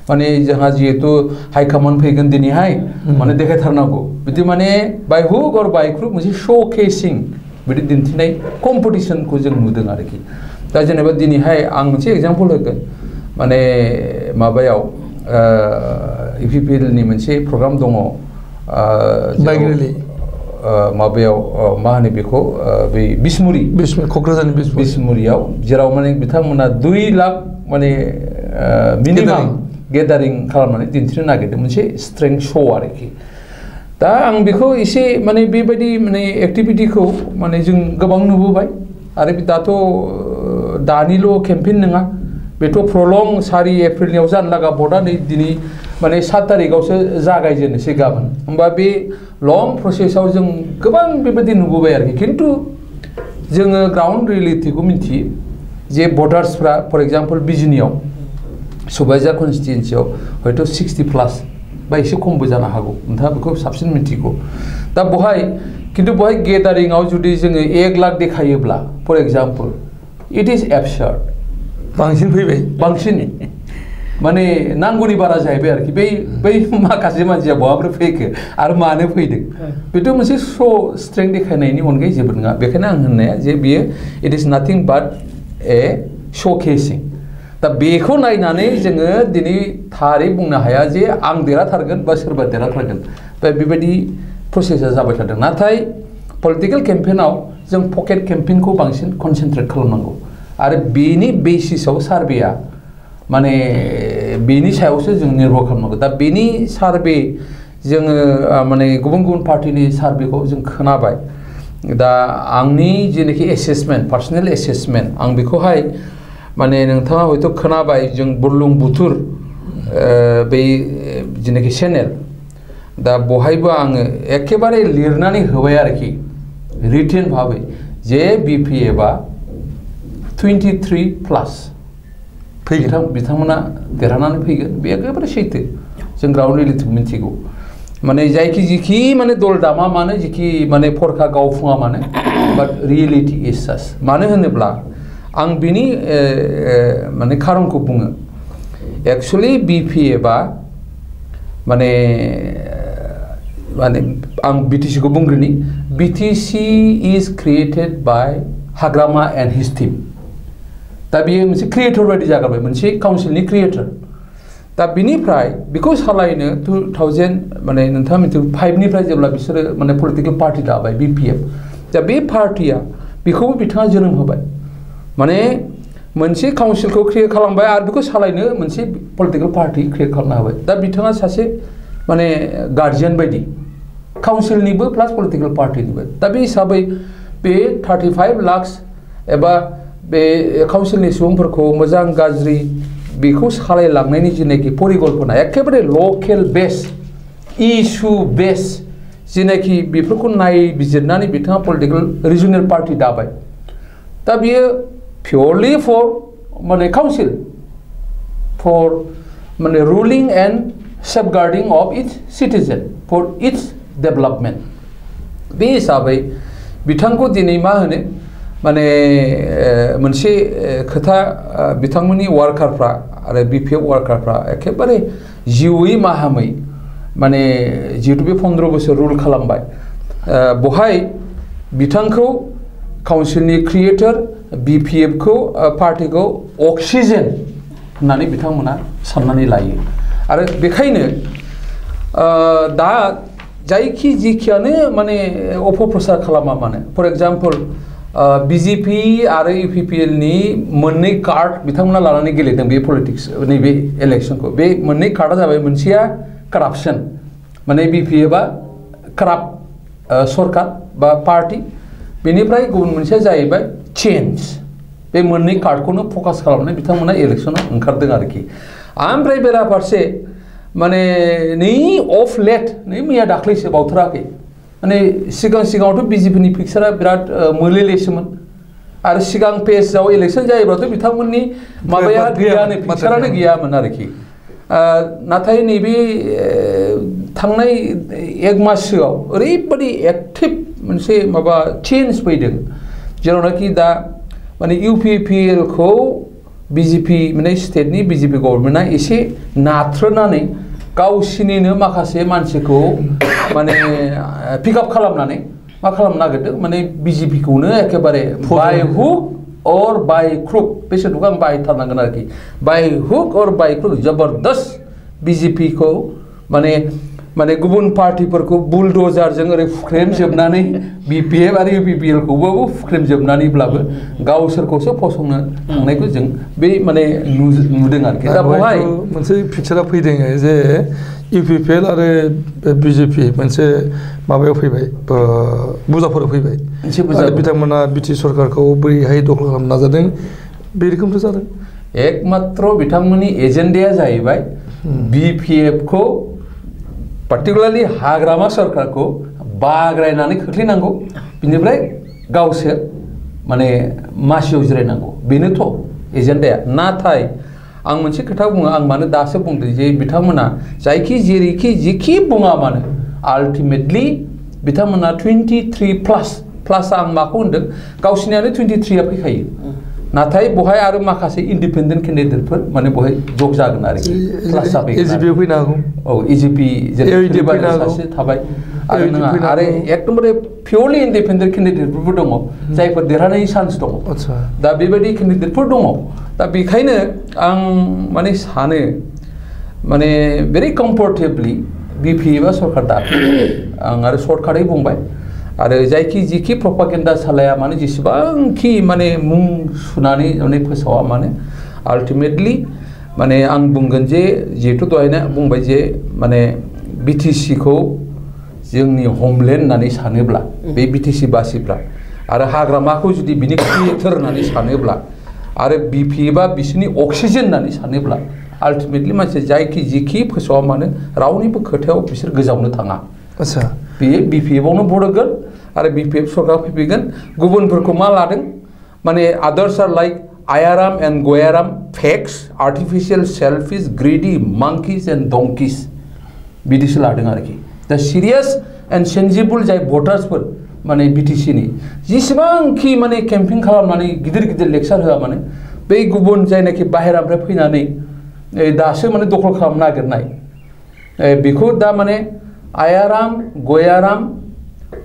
माने जोंहा जिहेतु हाइकमान्ड फैगोन दिनैहाय माने देखायथारनांगौ बिदि माने बायहुक और बायख्रुब मोनसे शो केसिं बिदि दिन्थिनाय कम्पिटिसनखौ जों नुदों आरोखि दा जेनेबा दिनैहाय आं मोनसे एग्जाम्पल होगोन माने माबायाव UPPLनि मोनसे प्रग्राम दङ माबायाव मा होनो बेखौ बै बिसमुरि क'क्राझारनि बिसमुरियाव जेराव माने बिथांमोना 2 लाख माने मिनिमाम गेदारिं खालामनानै दिन्थिनो नागिरदों मोनसे स्ट्रेंथ शो आरोखि दा आं बेखौ एसे माने बेबायदि माने एक्टिभिटिखौ माने जों गोबां नुबोबाय आरो दाथ' दानिल' केम्पेइन नङा बेथ' प्रलं 4 एप्रिलनियाव जानो लागा भटआ नै दिनै माने 7 तारिखआवसो जागायजेननोसै गाबोन होमबा बे लं प्रसेसआव जों गोबां बेबायदि नुबोबाय आरोखि खिन्थु जोङो ग्राउन्ड रियेलिटिखौ मिन्थियो जे भटार्सफ्रा फर एग्जाम्पल बिजिनियाव सुबाइजार कनस्टिट्युएन्सियाव हयथ' 60+ बा एसे खमबो जानो हागौ नोंथाङा बेखौ साबसिन मिन्थिगौ दा खिन्थु बहाय गेदारिंआव जुदि जोङो 1 लाख देखायोब्ला फर एग्जाम्पल इट इज एबसार्ड बांसिन फैबाय बांसिन माने नांगौनि बारा जाहैबाय आरोखि बै माखासे मानसिया बहाबो फैखो आरो मानो फैदों बेथ' मोनसे शो स्ट्रेंथ देखायनायनि अनगायै जेबो नङा बेखायनो आं होननाया जे बियो it is नाथिं but A show केसिं दा बेखौ नायनानै जोङो दिनै थारै बुंनो हाया जे आं देरहाथारगोन बा सोरबा देरहाथारगोन बेबायदि प्रसेसा जाबाय थादों नाथाय पलिटिकेल केम्पेइनाव जों पकेट केम्पेइनखौ बांसिन कनसेन्ट्रेट खालामनांगौ आरो बेनि बेसिसाव सार्भेया माने बेनि सायावसो जों निर्भर खालामनांगौ दा बेनि सार्भे जोङो माने गुबुन पार्टिनि सार्भेखौ जों खोनाबाय दा आंनि जेनाखि एसेसमेन्ट पार्सनेल एसेसमेन्ट आं बेखौहाय माने नोंथाङा हयथ' खोनाबाय जों बुरलुंबुथुर बै जेनाखि चेनेल दा बहायबो आङो एखेबारे लिरनानै होबाय आरोखि रिटेन भाबै जे BPA बा 23+ बिथांमोना देरहानानै फैगोन बे एखेबारे सैथो जों ग्राउन्ड रियेलिटिखौ मिन्थिगौ माने जिखि माने दल दामा मानो जिखि माने फरखा गावफुङा मानो बाट रियेलिटि इज साच मानो होनोब्ला आं बिनि माने खारनखौ बुङो एक्चुअलि BPA बा माने आं BTC खौ बुंग्रोनि BTC is created by Hagrama and his team दा बेयो मोनसे क्रिएटर बायदि जागारबाय मोनसे काउन्सिलनि क्रिएटर दा बिनिफ्राय बेखौ सालायनो 2000 माने नोंथाङा मिथिगौ 5 निफ्राय जेब्ला बिसोरो माने पलिटिकल पार्टी दाबाय BPF दा बे पार्टीया बेखौबो बिथाङा जोनोम होबाय माने मोनसे काउन्सिलखौ क्रिएट खालामबाय आरो बेखौ सालायनो मोनसे पलिटिकल पार्टी क्रिएट खालामना होबाय दा बिथाङा सासे माने गार्जियान बायदि काउन्सिलनिबो प्लास पलिटिकल पार्टीनिबो दा बे हिसाबै बे 35 लाख एबा बे काउन्सिलनि सुबुंफोरखौ मोजां गाज्रि बेखौ सालायलांनायनि जेनाखि परिकल्पना एखेबारे लकेल बेस इशु बेस जेनाखि बेफोरखौ नायबिजिरनानै बिथाङा पलिटिकल रिजनेल पार्टी दाबाय दा बियो पियरलि फर माने काउन्सिल फर माने ruling and safeguarding of its citizen for its development बे हिसाबै बिथांखौ दिनै मा होनो माने मोनसे खोथा बिथांमोननि वार्कारफ्रा आरो BPF वार्कारफ्रा एखेबारे जिउयै माहामै माने जिहेतु बे 15 बोसोर रुल खालामबाय बहाय बिथांखौ काउन्सिलनि क्रिएटर BPF खौ पार्टीखौ अक्सिजेन होननानै बिथांमोना साननानै लायो आरो बेखायनो दा जायखि जिखियानो माने अपप्रचार खालामा मानो फर एग्जाम्पल BJP आरो UPPL नि मोननै कार्ड बिथांमोना लानानै गेलेदों बे पलिटिक्स नैबे इलेक्शनखौ बे मोननै कार्डा जाबाय मोनसेया करापसन माने BPF आ कराप्ट सरकार बा पार्टी बेनिफ्राय गुबुन मोनसेया जाहैबाय चेन्ज बे मोननै कार्डखौनो फकास खालामनानै बिथांमोना इलेक्शनाव ओंखारदों आरोखि ओमफ्राय बेराफारसे माने नै अफ लेट नै मैया दाख्लैसो बावथाराखै माने सिगाङावथ' BJP नि पिक्सारा बिराद मोलेलेसोमोन आरो सिगां पेजआव इलेक्शन जायोब्लाथ' बिथांमोननि माबाया गैयानो पिक्सारानो गैयामोन आरोखि नाथाय नैबे थांनाय 1 माससोआव ओरैबायदि एक्टिभ मोनसे माबा चेन्ज फैदों जेरावनाखि दा माने UPPL खौ BJP माने स्टेटनि BJP गभर्नमेन्टआ एसे नाथ्रोनानै गावसिनिनो माखासे मानसिखौ माने पिकआप खालामनानै मा खालामनो नागिरदों माने BJP खौनो एखेबारे बाय हुक और बाय क्रुक बे सोदोबखौ आं बाहायथारनांगोन आरोखि बाय हुक और बाय क्रुक जबरदस्त BJP खौ माने माने गुबुन पार्टीफोरखौ बुलडोजारजों ओरै फुख्रेमजोबनानै BPF आरो UPPL खौबो फुख्रेमजोबनानैब्लाबो गावसोरखौसो फसंनो थांनायखौ जों बे माने नुदों आरोखि दा बेवहाय मोनसे पिक्चारा फैदों जे UPPL आरो BJP मोनसे माबायाव फैबाय बुजाफोराव फैबाय बिथांमोना BT सरकारखौ बोरैहाय दखल खालामनो नाजादों बे रोखोमसो जादों एकमात्र बिथांमोननि एजेन्डाया जाहैबाय BPF खौ पार्टिकुलारलि हाग्रामा सरकारखौ बाग्रायनानै खोख्लैनांगौ बिनिफ्राय गावसोर माने मासियाव जिरायनांगौ बेनोथ' एजेन्डाया नाथाय आं मोनसे खोथा बुङो आं मानो दासो बुंदों जे बिथांमोना जायखि जेरैखि जिखि बुङा मानो आल्टिमेटलि बिथांमोना 23 प्लास आं माखौ होनदों गावसिनियानो 23 आ फैखायो नाथाय बहाय आरो माखासे इन्डिपेन्डेन्ट केन्डिडेटफोर माने बहाय जग जागोन आरोखि प्लास जाफैगोन AGP फैनो हागौ औ AGP जेरै सासे थाबाय आरो नङा आरो एकदमबारे पियरलि इन्डिपेन्डेन्ट केन्डिडेटफोरबो दङ जायफोर देरहानायनि चान्स दङ दा बेबायदि केन्डिडेटफोर दङ दा बेखायनो आं माने सानो माने भेरि कम्फर्टेबलि BPF आ सरकार दाखो आं आरो सर्टकाटै बुंबाय आरो जायखि जिखि प्रपागेन्डा सालाया माने जेसेबांखि माने मुं सुनानै माने फोसावा माने आल्टिमेटलि माने आं बुंगोन जे जिहेतु दहायनो बुंबाय जे माने BTC खौ जोंनि होमलेन्ड होननानै सानोब्ला बे BTC बासिफ्रा आरो हाग्रामाखौ जुदि बिनि क्रिएटर होननानै सानोब्ला आरो BPF आ बिसोरनि अक्सिजेन होननानै सानोब्ला आल्टिमेटलि मानसि जायखि जिखि फोसावा मानो रावनिबो खोथायाव बिसोर गोजावनो थाङा आच्छा बेयो BPF आवनो बरगोन आरो BPF सरकार फैगोन गुबुनफोरखौ मा लादों माने others are like Aayaram and Gayaram fakes artificial selfish greedy monkeys and donkeys बिदिसो लादों आरोखि दा सिरियास एन्ड सेन्सिबल जाय भटार्सफोर माने BTC नि जेसेबांखि माने केम्पिं खालामनानै गिदिर गिदिर लेक्सार होआ माने बै गुबुन जायनाखि बाहेरानिफ्राय फैनानै दासो माने दखल खालामनो नागिरनाय बेखौ दा माने Aaya Ram Gaya Ram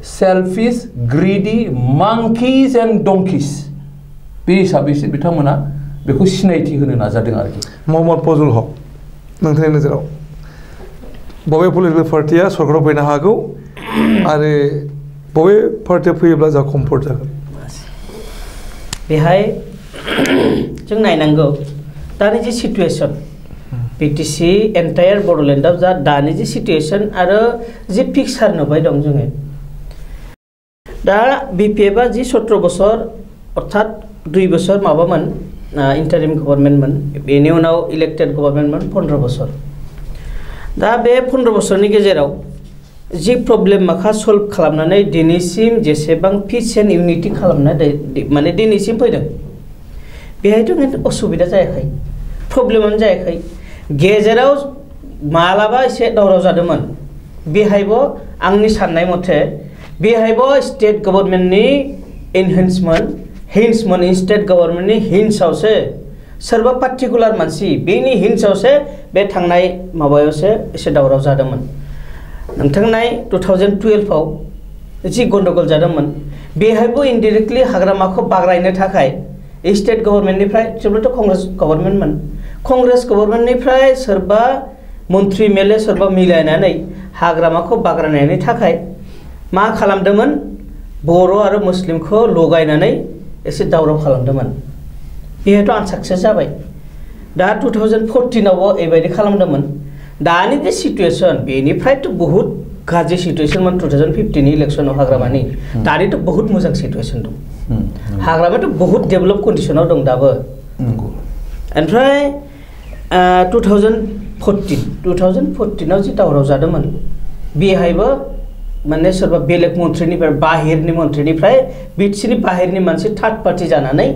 selfish greedy monkeys and donkeys बे हिसाबैसो बिथांमोना बेखौ सिनायथि होनो नाजादों आरोखि मोहम्मद फजल हक नोंथांनि नोजोराव बबे पलिटिकेल पार्टिया सरकाराव फैनो हागौ आरो बबे पार्टिया फैयोब्ला जा कम्फर्ट जागोन बेहाय जों नायनांगौ दानि जि सिटुएसन बिटिसि एन्टायार बड'लेण्डआव जा दानि जि सिटुएसन आरो जि पिक्सार नुबाय दं जोङो दा बिपिएफआ जि 17 बोसोर अर्थात 2 बोसोर माबामोन इन्टारिम गभर्नमेन्टमोन बेनि उनाव इलेक्टेड गभर्नमेन्टमोन 15 बोसोर दा बे 15 बोसोरनि गेजेराव जि प्रब्लेम माखा सल्भ खालामनानै दिनैसिम जेसेबां पिस एन्ड इउनिटि खालामनाय माने दिनैसिम फैदों बेहायथ' असुबिदा जायाखै प्रब्लेमानो जायाखै गेजेराव मालाबा एसे दावराव जादोंमोन बेहायबो आंनि साननाय मथे बेहायबो स्टेट गभर्नमेन्टनि हिन्समोन स्टेट गभर्नमेन्टनि हिन्सआवसो सोरबा पार्टिकुलार मानसि बेनि हिन्सआवसो बे थांनाय माबायावसो एसे दावराव जादोंमोन नोंथांनाय 2012 आव जि गन्डगोल जादोंमोन बेहायबो इनडाइरेक्टलि हाग्रामाखौ बाग्रायनो थाखाय स्टेट गभर्नमेन्टनिफ्राय जेब्लाथ' कंग्रेस गभर्नमेन्टमोन कंग्रेस गभर्नमेन्टनिफ्राय सोरबा मन्त्रि एमएलए सोरबा मिलायनानै हाग्रामाखौ बाग्रायनायनि थाखाय मा खालामदोंमोन बर' आरो मुस्लिमखौ लगायनानै एसे दावराव खालामदोंमोन बेहायथ' आनसाक्सेस जाबाय दा 2014 आवबो एबायदि खालामदोंमोन दानि जे सिटुएसन बेनिफ्रायथ' बहुत गाज्रि सिटुएसनमोन 2015 नि इलेक्सनाव हाग्रामानि दानिथ' बहुत मोजां सिटुएसन दं हाग्रामायाथ' बहुत डेभलप कन्डिशनाव दं दाबो ओमफ्राय 2014 आव जि दावराव जादोंमोन बेहायबो माने सोरबा बेलेग मन्थ्रिनिफ्राय बाहेरनि मन्थ्रिनिफ्राय बिटिसिनि बाहेरनि मानसि थार्ड पार्टि जानानै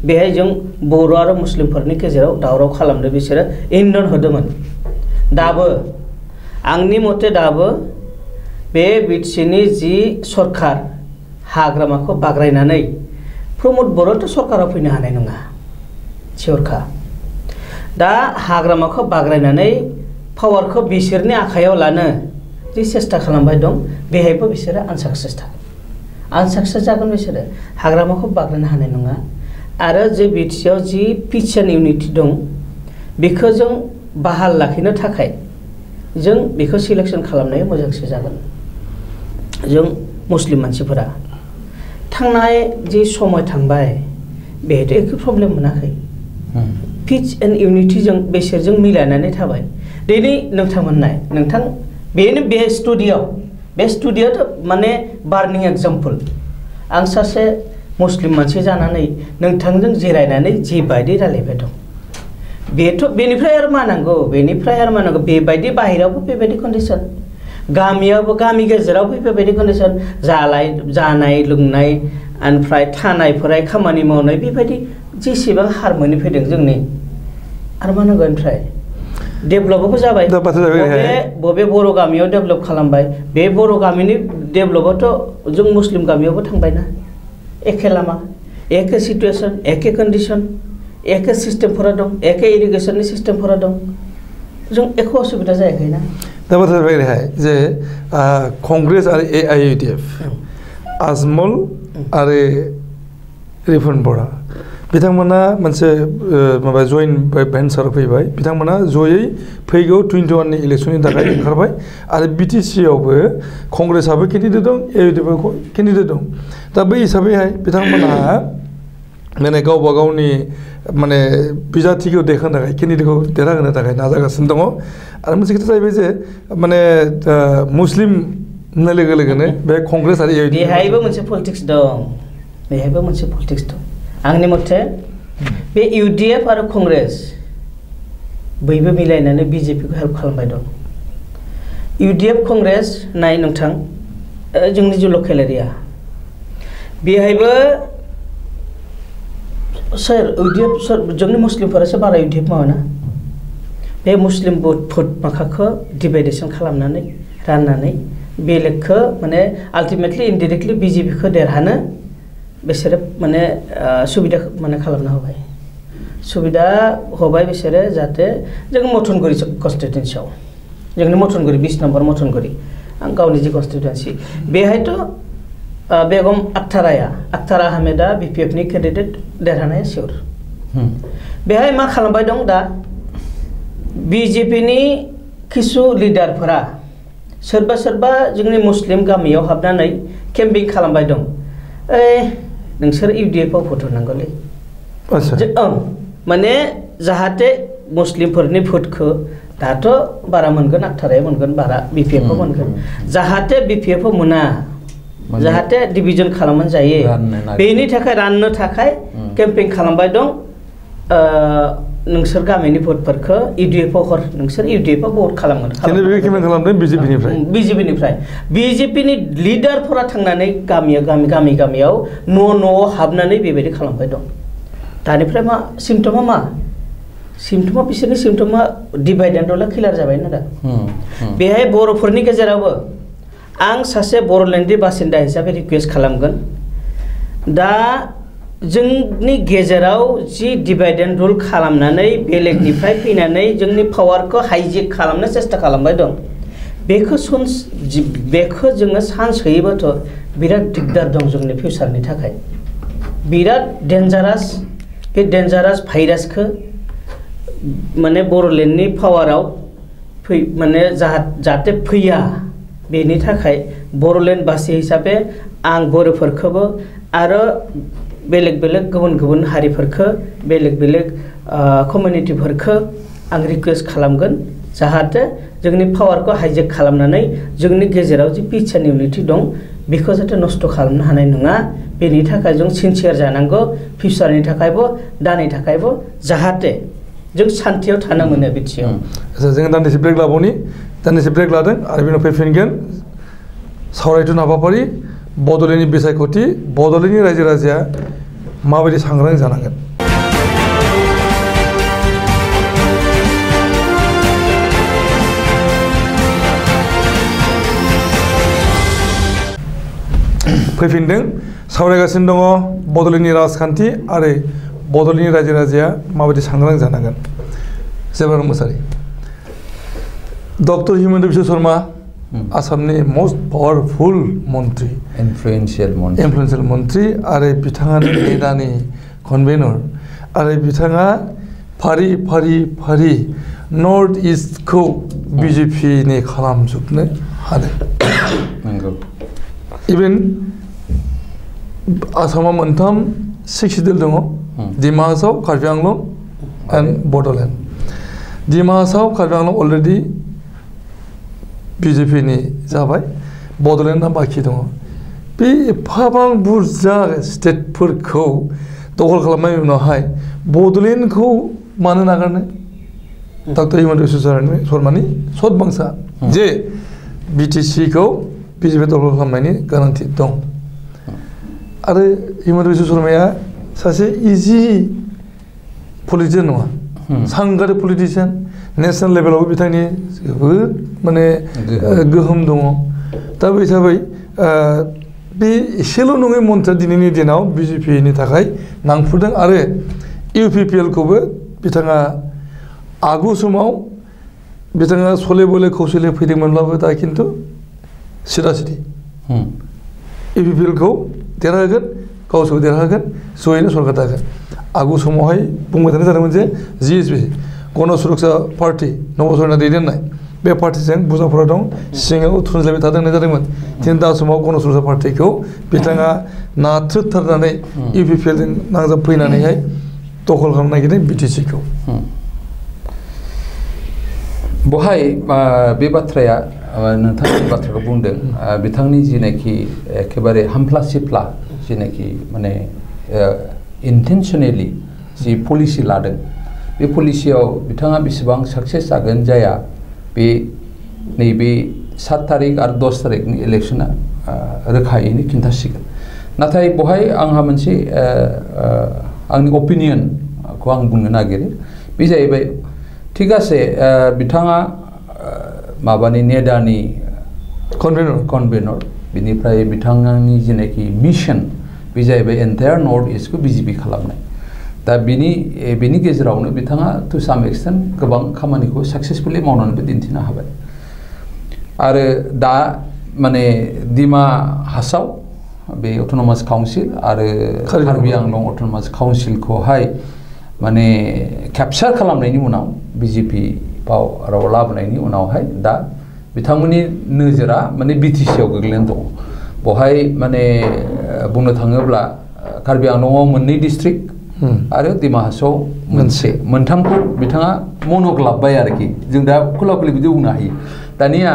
बेहाय जों बर' आरो मुस्लिमफोरनि गेजेराव दावराव खालामदों बिसोरो इन्धन होदोंमोन दाबो आंनि मथे दाबो बे बिटिसिनि जि सरकार हाग्रामाखौ बाग्रायनानै प्रमद बर'थ' सरकाराव फैनो हानाय नङा सियरखा दा हाग्रामाखौ बाग्रायनानै पावारखौ बिसोरनि आखायाव लानो जि सेस्था खालामबाय दं बेहायबो बिसोरो आनसाक्सेस जागोन बिसोरो हाग्रामाखौ बाग्रायनो हानाय नङा आरो जे बिटिसिआव जि पिस एन्ड इउनिटि दं बेखौ जों बाहाल लाखिनो थाखाय जों बेखौ सिलेक्सन खालामनाया मोजांसो जागोन जों मुस्लिम मानसिफोरा थांनाय जि समय थांबाय बेहायथ' एखे प्रब्लेम मोनाखै पिस एन्ड इउनिटिजों बिसोरजों मिलायनानै थाबाय दिनै नोंथां बेनो बे स्टुडिय'आथ' माने बार्निं एग्जाम्पल आं सासे मुस्लिम मानसि जानानै नोंथांजों जिरायनानै जिबायदि रायलायबाय दं बेनिफ्राय आरो मा नांगौ बेबायदि बाहेरावबो बेबायदि कन्डिशन गामियावबो गामि गेजेरावबो बेबायदि कन्डिशन जानाय लोंनाय ओमफ्राय थानायफोराय खामानि मावनाय बेबायदि जेसेबां हारमोनि फैदों जोंनि आरो मा नांगौ ओमफ्राय डेभेलपबो जाबाय बबे बर' गामियाव डेभेलप खालामबाय बे बर' गामिनि डेभेलपआथ' जों मुस्लिम गामियावबो थांबायना एखे लामा एखे सिटुएसन एखे कन्डिशन एखे सिस्टेमफोरा दं एखे इरिगेसननि सिस्टेमफोरा दं जों एख' असुबिदा जायाखैना दा बाथ्राया बेहाय जे कंग्रेस आरो AIUDF आजमल आरो रिफन बरा बिथांमोना मोनसे माबा जइन भेन्सार फैबाय बिथांमोना जयै फैगौ 21 नि इलेक्सननि थाखाय ओंखारबाय आरो बिटिसिआवबो कंग्रेसआबो केन्डिडेट दं AIUDFआबो केन्डिडेट दं दा बै हिसाबैहाय बिथांमोना माने गावबा गावनि माने बिजाथिखौ देखायनो थाखाय केन्डिडेटखौ देरहाहोनो थाखाय नाजागासिनो दङ आरो मोनसे खोथा जाहैबाय जे माने मुस्लिम होननाय लोगो लोगोनो बे कंग्रेस आरो AIUDF बेहायबो मोनसे पलिटिक्स दं आंनि मथे बे UDF आरो कंग्रेस बयबो मिलायनानै बिजेपिखौ हेल्प खालामबाय दं UDF कंग्रेस नाय नोंथां जोंनि जे लकेल एरिया बेहायबो सोर UDF जोंनि मुस्लिमफोरासो बारा UDF मावोना बे मुस्लिम भोट माखाखौ डिभाइडेसन खालामनानै राननानै बेलेगखौ माने आल्टिमेटलि इनडाइरेक्टलि बिजेपिखौ देरहानो बिसोरो माने सुबिदा माने खालामना होबाय बिसोरो जाहाथे जों मथनगुरि कन्स्टिटुवेन्सियाव जोंनि मथनगुरि 20 नम्बर मथनगुरि आं गावनि जि कन्स्टिटुवेन्सि बेहायथ' बेगम आख्तार आहमेदा BPFनि केन्डिडेट देरहानाया सियर बेहाय मा खालामबाय दं दा बिजेपिनि किसु लिडारफोरा सोरबा सोरबा जोंनि मुस्लिम गामियाव हाबनानै केम्पिं खालामबाय दं नोंसोर इउडिएफआव फट'नांगौलै माने जाहाथे मुस्लिमफोरनि भोटखौ दाथ' बारा मोनगोन आक्टाराया मोनगोन बारा बिपिएफआव मोनगोन जाहाथे बिपिएफआव मोना जाहाथे डिभिजन खालामनानै जायो बेनि थाखाय राननो थाखाय केम्पिं खालामबाय दं नोंसोर गामिनि भोटफोरखौ इउडिएफआव हर नोंसोर इउडिएफआव भट खालामगोन बिजेपिनिफ्राय बिजेपिनि लिडारफोरा थांनानै गामियाव न' हाबनानै बेबायदि खालामबाय दं दानिफ्राय मा सिम्पटमा बिसोरनि सिम्पटमा डिभाइड एन्ड रुलआ क्लियार जाबाय ना दा बेहाय बर'फोरनि गेजेरावबो आं सासे बर'लेण्डनि बासिन्दा हिसाबै रिकुवेस्ट खालामगोन दा जोंनि गेजेराव जि डिभाइड एन्ड रुल खालामनानै बेलेगनिफ्राय फैनानै जोंनि पावारखौ हाइजेक खालामनो सेस्था खालामबाय दं बेखौ जोङो चान्स होयोबाथ' बिराद दिगदार दं जोंनि फिउचारनि थाखाय बिराद डेन्जारास बे डेन्जारास भाइरासखौ माने बर'लेण्डनि पावाराव माने जाहाथे फैया बेनि थाखाय बर'लेण्ड बासि हिसाबै आं बर'फोरखौबो आरो बेलेग गुबुन हारिफोरखौ बेलेग कमिउनिटिफोरखौ आं रिकुवेस्ट खालामगोन जाहाथे जोंनि पावारखौ हाइजेक खालामनानै जोंनि गेजेराव जि पिस एन्ड इउनिटि दं बेखौ जाहाथे नस्थ' खालामनो हानाय नङा बेनि थाखाय जों सिनसियार जानांगौ फिउचारनि थाखायबो दानि थाखायबो जाहाथे जों सान्थियाव थानो मोनो बिथिङाव जों दान्दिसे ब्रेक लाबावनि दान्दिसे ब्रेक लादों आरो बेनाव फैफिनगोन सावरायथुन हाबाफारि बड'लेण्डनि बिसायख'थि बड'लेण्डनि रायजो राजाया माबायदि सांग्रां जानांगोन फैफिनदों सावरायगासिनो दङ बड'लेण्डनि राजखान्थि आरो बड'लेण्डनि रायजो राजाया माबायदि सांग्रां जानांगोन जेब्लानो मोसारि डक्टर हिमन्त बिश्व शर्मा आसामनि मस्ट पावारफुल मन्त्रि इनफ्लुएन्सियेल मन्त्रि आरो बिथाङानो नेडानि कनभेनर आरो बिथाङा फारि नर्थ इस्टखौ बिजेपिनि खालामजोबनो हादों इभेन आसामाव मोनथाम सिक्सिडेल दङ डिमा हासाव कार्बि आंलं एन्ड बड'लेण्ड डिमा हासाव कार्बि आंलं अलरेडि बिजेपिनि जाबाय बड'लेण्डआ बाखि दङ बे एफाबां बुरजा स्टेटफोरखौ दखल खालामनायनि उनावहाय बड'लेण्डखौ मानो नागारनो डक्टर हिमन्त बिश्व शर्मानि सत बांसा जे बिटिसिखौ बिजेपि दखल खालामनायनि गोनांथि दं आरो हिमन्त बिश्व शर्माया सासे इजि पलिटिसियान नङा सांगारिक पलिटिसियान नेसनेल लेभेलावबो बिथांनि जोबोद माने गोहोम दङ दा बे हिसाबै बे एसेल' नङै मन्थ्रिया दिनैनि दिनाव बिजेपिनि थाखाय नांफुदों आरो इउपिपिएलखौबो बिथाङा आगु समाव बिथाङा सले बले कौशले फैदोंमोनब्लाबो दा खिन्थु सिदा सिदि इउपिपिएलखौ देरहागोन गावसोरबो देरहागोन जयैनो सरकार दागोन आगु समावहाय बुंबाय थानाय जादोंमोन जे जिएसपि गण सुरक्षा पार्टि नबसरना दैदेननाय बे पार्टिजों बुजाफोरा दं सिङाव थुनज्लायबाय थादों होननाय जादोंमोन खिन्थु दा समाव गण सुरक्षा पार्टिखौ बिथाङा नाथ्रोदथारनानै इउपिपिएलजों नांजाबफैनानैहाय दखल खालामनो नागिरदों बिटिसिखौ बहाय बे बाथ्राया नोंथांनि बाथ्राखौ बुंदों बिथांनि जिनाखि एखेबारे हामफ्ला सिफ्ला जिनाखि माने इन्टेनसनेलि जि पलिसि लादों बे पलिसियाव बिथाङा बेसेबां साक्सेस जागोन जाया बे नैबे 7 तारिख आरो 10 तारिखनि इलेक्शना रोखायैनो खिन्थासिगोन नाथाय बहाय आंहा मोनसे आंनि अपिनियनखौ आं बुंनो नागिरो बे जाहैबाय ठीक आसे बिथाङा माबानि नेडानि कनभेनर बिनिफ्राय बिथांनि जिनाखि मिशन बे जाहैबाय एन्टायार नर्थ इस्टखौ बिजेपि खालामनाय दा बिनि गेजेरावनो बिथाङा टु साम एक्सटेन्ट गोबां खामानिखौ साक्सेसफुली मावनानैबो दिन्थिनो हाबाय आरो दा माने डिमा हासाव बे अट'नमास काउन्सिल आरो कार्बि आंलं अट'नमास काउन्सिलखौहाय माने केपचार खालामनायनि उनाव बिजेपि पावाराव लाबोनायनि उनावहाय दा बिथांमोननि नोजोरा माने बिटिसिआव गोग्लैनानै दङ बहाय माने बुंनो थाङोब्ला कार्बि आंलंआव मोननै डिस्ट्रिक्ट आरो डिमा हासाव मोनसे मोनथामखौ बिथाङा मनक लाबबाय आरोखि जों दा खुला खुलि बिदि बुंनो हायो दानिया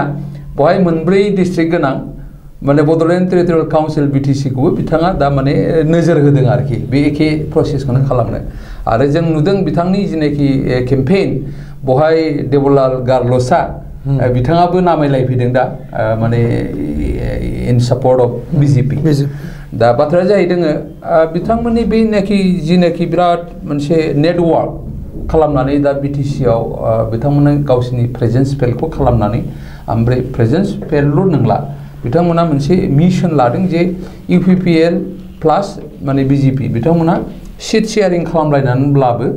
बहाय मोनब्रै डिस्ट्रिक्ट गोनां माने बड'लेण्ड टेरिटरियेल काउन्सिल बिटिसिखौबो बिथाङा दा माने नोजोर होदों आरोखि बे एखे प्रसेसखौनो खालामनो आरो जों नुदों बिथांनि जिनाखि केम्पेइन बहाय देबलाल गार्लसा बिथाङाबो नामायलायफैदों दा माने इन सापर्ट अफ बिजेपि दा बाथ्राया जाहैदों बिथांमोननि बेनाखि जिनाखि बिराद मोनसे नेटवर्क खालामनानै दा बिटिसिआव बिथांमोना गावसिनि प्रेजेन्स फेलखौ खालामनानै ओमफ्राय प्रेजेन्स फेलल' नंला बिथांमोना मोनसे मिशन लादों जे इउपिपिएल प्लास माने बिजेपि बिथांमोना सीट शेयारिं खालामलायनानैब्लाबो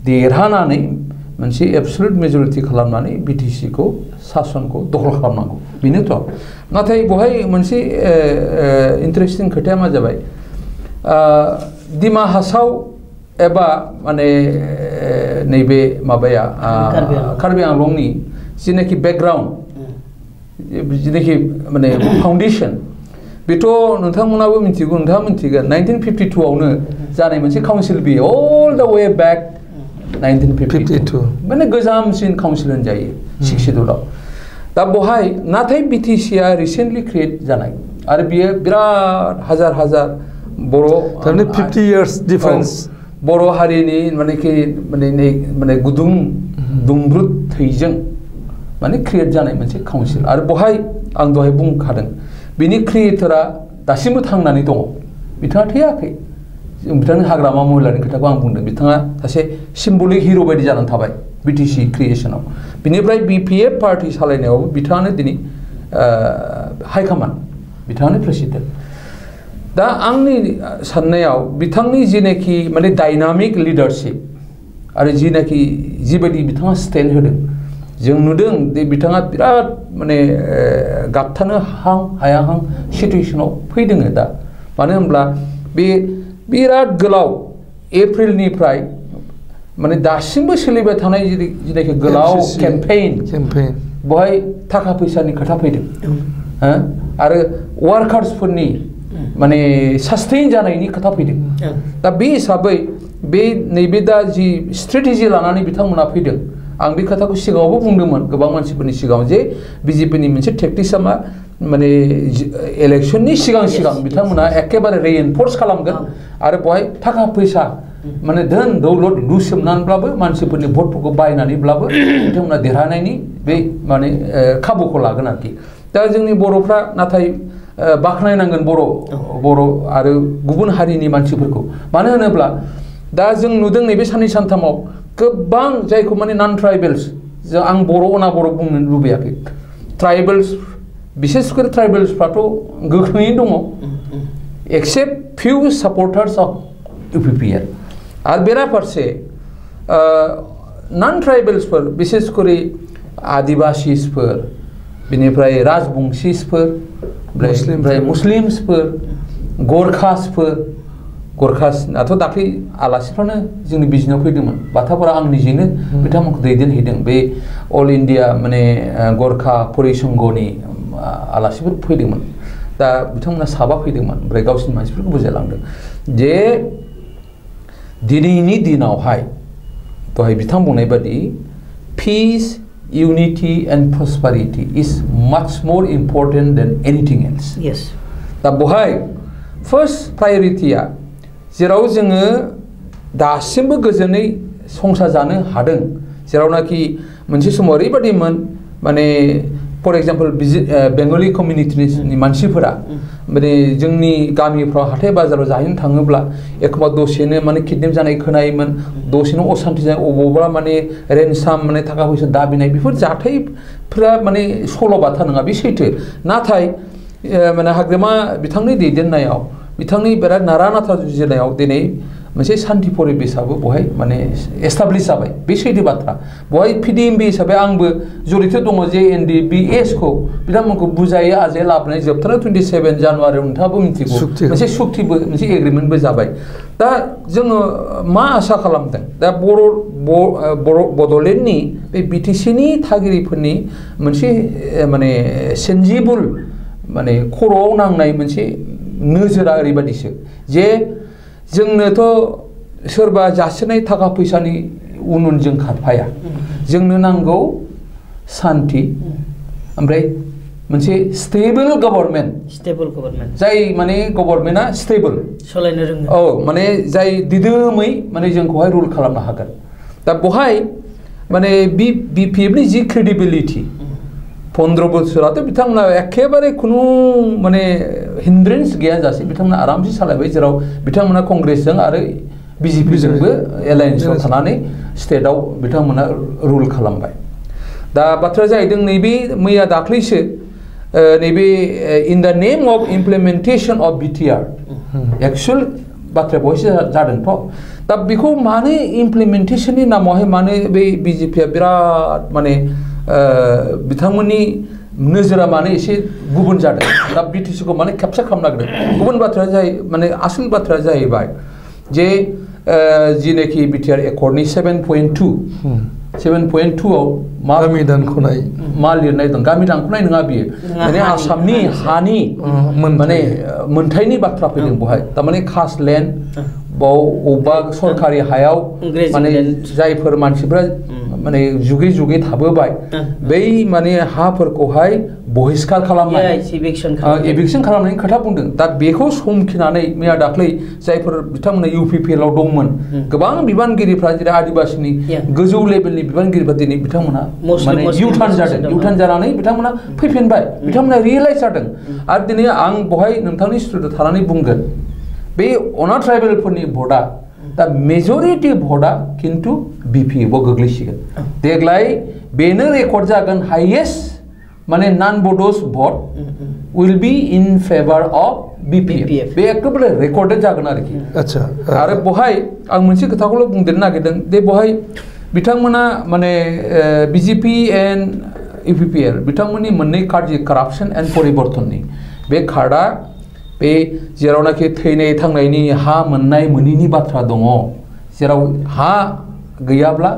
देरहानानै मोनसे एबसलुट मेजरिटि खालामनानै बिटिसिखौ सासनखौ दखल खालामनांगौ बेनोथ' नाथाय बहाय मोनसे इन्टारेस्टिं खोथाया मा जाबाय डिमा हासाव एबा माने नैबे माबाया कार्बि आंलंनि जिनाखि बेकग्राउन्ड जिनाखि माने फाउन्डेसन बेथ' नोंथांमोनाबो मिथिगौ नोंथाङा मिथिगोन 1952 आवनो जानाय मोनसे council B all the way बेक 1952 माने गोजामसिन काउन्सिल होनजायो 62 आव दा बहाय नाथाय बिटिसिआ रिसेन्टलि क्रिएट जानाय आरो बियो बिराद हाजार हाजार बर' थारमाने 50 इयार्स डिफारेन्स बर' हारिनि माने गुदुं दुंब्रुद थैजों माने क्रिएट जानाय मोनसे काउन्सिल आरो बहाय आं दहाय बुंखादों बिनि क्रिएटरा दासिमबो थांनानै दङ बिथाङा थैयाखै बिथांनि हाग्रामा महिलानि खोथाखौ आं बुंदों बिथाङा सासे सिम्बलिक हिर' बायदि जानानै थाबाय बिटिसि क्रिएसनाव बिनिफ्राय बिपिएफ पार्टि सालायनायावबो बिथाङानो दिनै हाइकमान्ड बिथाङानो प्रेसिडेन्ट दा आंनि साननायाव बिथांनि जिनाखि माने डायनामिक लिडारशिप आरो जिनाखि जिबायदि बिथाङा स्टेन्ड होदों जों नुदों दे बिथाङा बिराद माने गाबथानो हायाहां सिटुएसनाव फैदों दा मानो होनब्ला बे बिराद गोलाव एप्रिलनिफ्राय माने दासिमबो सोलिबाय थानाय जिनाखि गोलाव केम्पेइन बहाय थाखा फैसानि खोथा फैदों आरो वार्कार्सफोरनि माने सास्टेइन जानायनि खोथा फैदों दा बे हिसाबै बे नैबे दा जि स्ट्रेटेजि लानानै बिथांमोना फैदों आं बे खोथाखौ सिगाङावबो बुंदोंमोन गोबां मानसिफोरनि सिगाङाव जे बिजेपिनि मोनसे टेक्टिक्सआ मा माने इलेक्शननि सिगां बिथांमोना एखेबारे रिइनफोर्स खालामगोन आरो बहाय थाखा फैसा माने धोन दौलत लुसोमनानैब्लाबो मानसिफोरनि भटफोरखौ बायनानैब्लाबो बिथांमोना देरहानायनि बे माने खाबुखौ लागोन आरोखि दा जोंनि बर'फ्रा नाथाय बाख्नायनांगोन बर' आरो गुबुन हारिनि मानसिफोरखौ मानो होनोब्ला दा जों नुदों नैबे साननै सानथामाव गोबां जायखौ माने नन ट्राइबेल्स जों आं बर' अना बर' बुंनो लुबैयाखै ट्राइबेल्स बिसेसकर ट्राइबेल्सफ्राथ' गोख्रोङैनो दङ एक्सेप्ट फिउ सापर्टार्स अफ इउपिपिएल आरो बेराफारसे नन ट्राइबेल्सफोर बिसेसकरि आदिबासिसफोर बिनिफ्राय राजबंसिसफोर ओमफ्राय मुस्लिम्सफोर गरखासनाथ' दाख्लै आलासिफ्रानो जोंनि बिजनेयाव फैदोंमोन बाथाफोरा आं निजेनो बिथांमोनखौ दैदेनहैदों बे अल इण्डिया माने गरखा परिसंघनि आलासिफोर फैदोंमोन दा बिथांमोना साबा फैदोंमोन ओमफ्राय गावसिनि मानसिफोरखौ बुजायलांदों जे दिनैनि दिनावहाय दहाय बिथां बुंनाय बादि पिस unity and prosperity is much more important than anything else. Yes. दा बहाय first priority-आ जेराव जोङो दासिमबो गोजोनै संसार जानो हादों जेरावनाखि मोनसे समाव ओरैबायदिमोन माने फर एग्जाम्पल बेंगलि कमिउनिटिनि मानसिफोरा माने जोंनि गामिफ्राव हाथाय बाजाराव जाहैनो थाङोब्ला एखमबा दसेनो माने किडनेप जानाय खोनायोमोन दसेनो असान्ति जानाय अबावबा माने रेन्साम माने थाखा फैसा दाबिनाय बेफोर जाथायफोरा माने सल'बाथा नङा बे सैथो नाथाय माने हाग्रामा बिथांनि दैदेननायाव बिथांनि बिराद नारा नाथा जुजिनायाव दिनै मोनसे सान्थि परिबेसाबो बहाय माने एस्टाब्लिश जाबाय बे सैथो बाथ्रा बहाय पिडिएमबि हिसाबै आंबो जरित दङ जे एनडिबिएस खौ बिथांमोनखौ बुजायो आजे लाबोनाय जोबथारनाय 27 जानुवारियाव नोंथाङाबो मिथिगौ मोनसे सुक्तिबो मोनसे एग्रिमेन्टबो जाबाय दा जोङो मा आसा खालामदों दा बड'लेण्डनि बे बिटिसिनि थागिरिफोरनि मोनसे माने सेन्जिबल माने खर'आव नांनाय मोनसे नोजोरा ओरैबादिसो जे जोंनोथ' सोरबा जासिनाय थाखा फैसानि उन जों खारफाया जोंनो नांगौ सान्थि ओमफ्राय मोनसे स्टेबल गभर्नमेन्ट जाय माने गभर्नमेन्टआ स्टेबल सलायनो रोङो औ माने जाय दिदोमै माने जोंखौहाय रुल खालामनो हागोन दा बहाय माने बिपिएफनि जि क्रेडिबिलिटि 15 बोसोराथ' बिथांमोना एखेबारे खुनु माने हिन्ड्रेन्स गैयाजासे बिथांमोना आरामसे सालायबाय जेराव बिथांमोना कंग्रेसजों आरो बिजेपिजोंबो एलायन्सआव थानानै स्टेटआव बिथांमोना रुल खालामबाय दा बाथ्राया जाहैदों नैबे मैया दाख्लैसो नैबे in the name of implementation of BTR actual बाथ्राया बहायसो जादोंथ' दा बेखौ मानो इमप्लिमेन्टेसननि नामावहाय मानो बे बिजेपिया बिराद माने बिथांमोननि नोजोरा माने एसे गुबुन जादों दा बिटिसिखौ माने केपचार खालामनो नागिरदों गुबुन बाथ्राया जाहै माने आसोल बाथ्राया जाहैबाय जे जिनेखि बिटिआर एकर्डनि 7.2 आव गामि दानख'नाय मा लिरनाय दं गामि दानख'नाय नङा बियो माने आसामनि हानि माने मोनथायनि बाथ्रा फैदों बहाय थारमाने खास लेन्ड बाव अबेबा सरकारि हायाव माने जायफोर मानसिफ्रा माने जुगे जुगे थाबोबाय बै माने हाफोरखौहाय बहिष्कार खालामनाय एभिक्सन खालामनायनि खोथा बुंदों दा बेखौ समखिनानै मैया दाख्लै जायफोर बिथांमोना इउपिपिएल आव दंमोन गोबां बिबानगिरिफ्रा जेरै आदिबासिनि गोजौ लेभेलनि बिबानगिरिफ्रा दिनै बिथांमोना माने इउटार्न जानानै बिथांमोना फैफिनबाय बिथांमोना रियेलाइज जादों आरो दिनै आं बहाय नोंथांनि स्टुडिअ'आव थानानै बुंगोन बे अना ट्राइबेलफोरनि भटआ दा मेजरिटी भटआ किन्तु बिपिएफआव गोग्लैसिगोन देग्लाय बेनो रेकर्ड जागोन हाइएस्ट माने nobody's vote will be in favour of BPF बे एकदमबारे रेकर्डेड जागोन आरोखि आच्छा आरो बहाय आं मोनसे खोथाखौल' बुंदेरनो नागिरदों दे बहाय बिथांमोना माने बिजेपि एन्ड इउपिपिएल बिथांमोननि मोननै कार्ड कारापसन एन्ड परिबर्तननि बे कार्डआ बे जेरावनाखि थैनाय थांनायनि हा मोननाय मोनैनि बाथ्रा दङ जेराव हा गैयाब्ला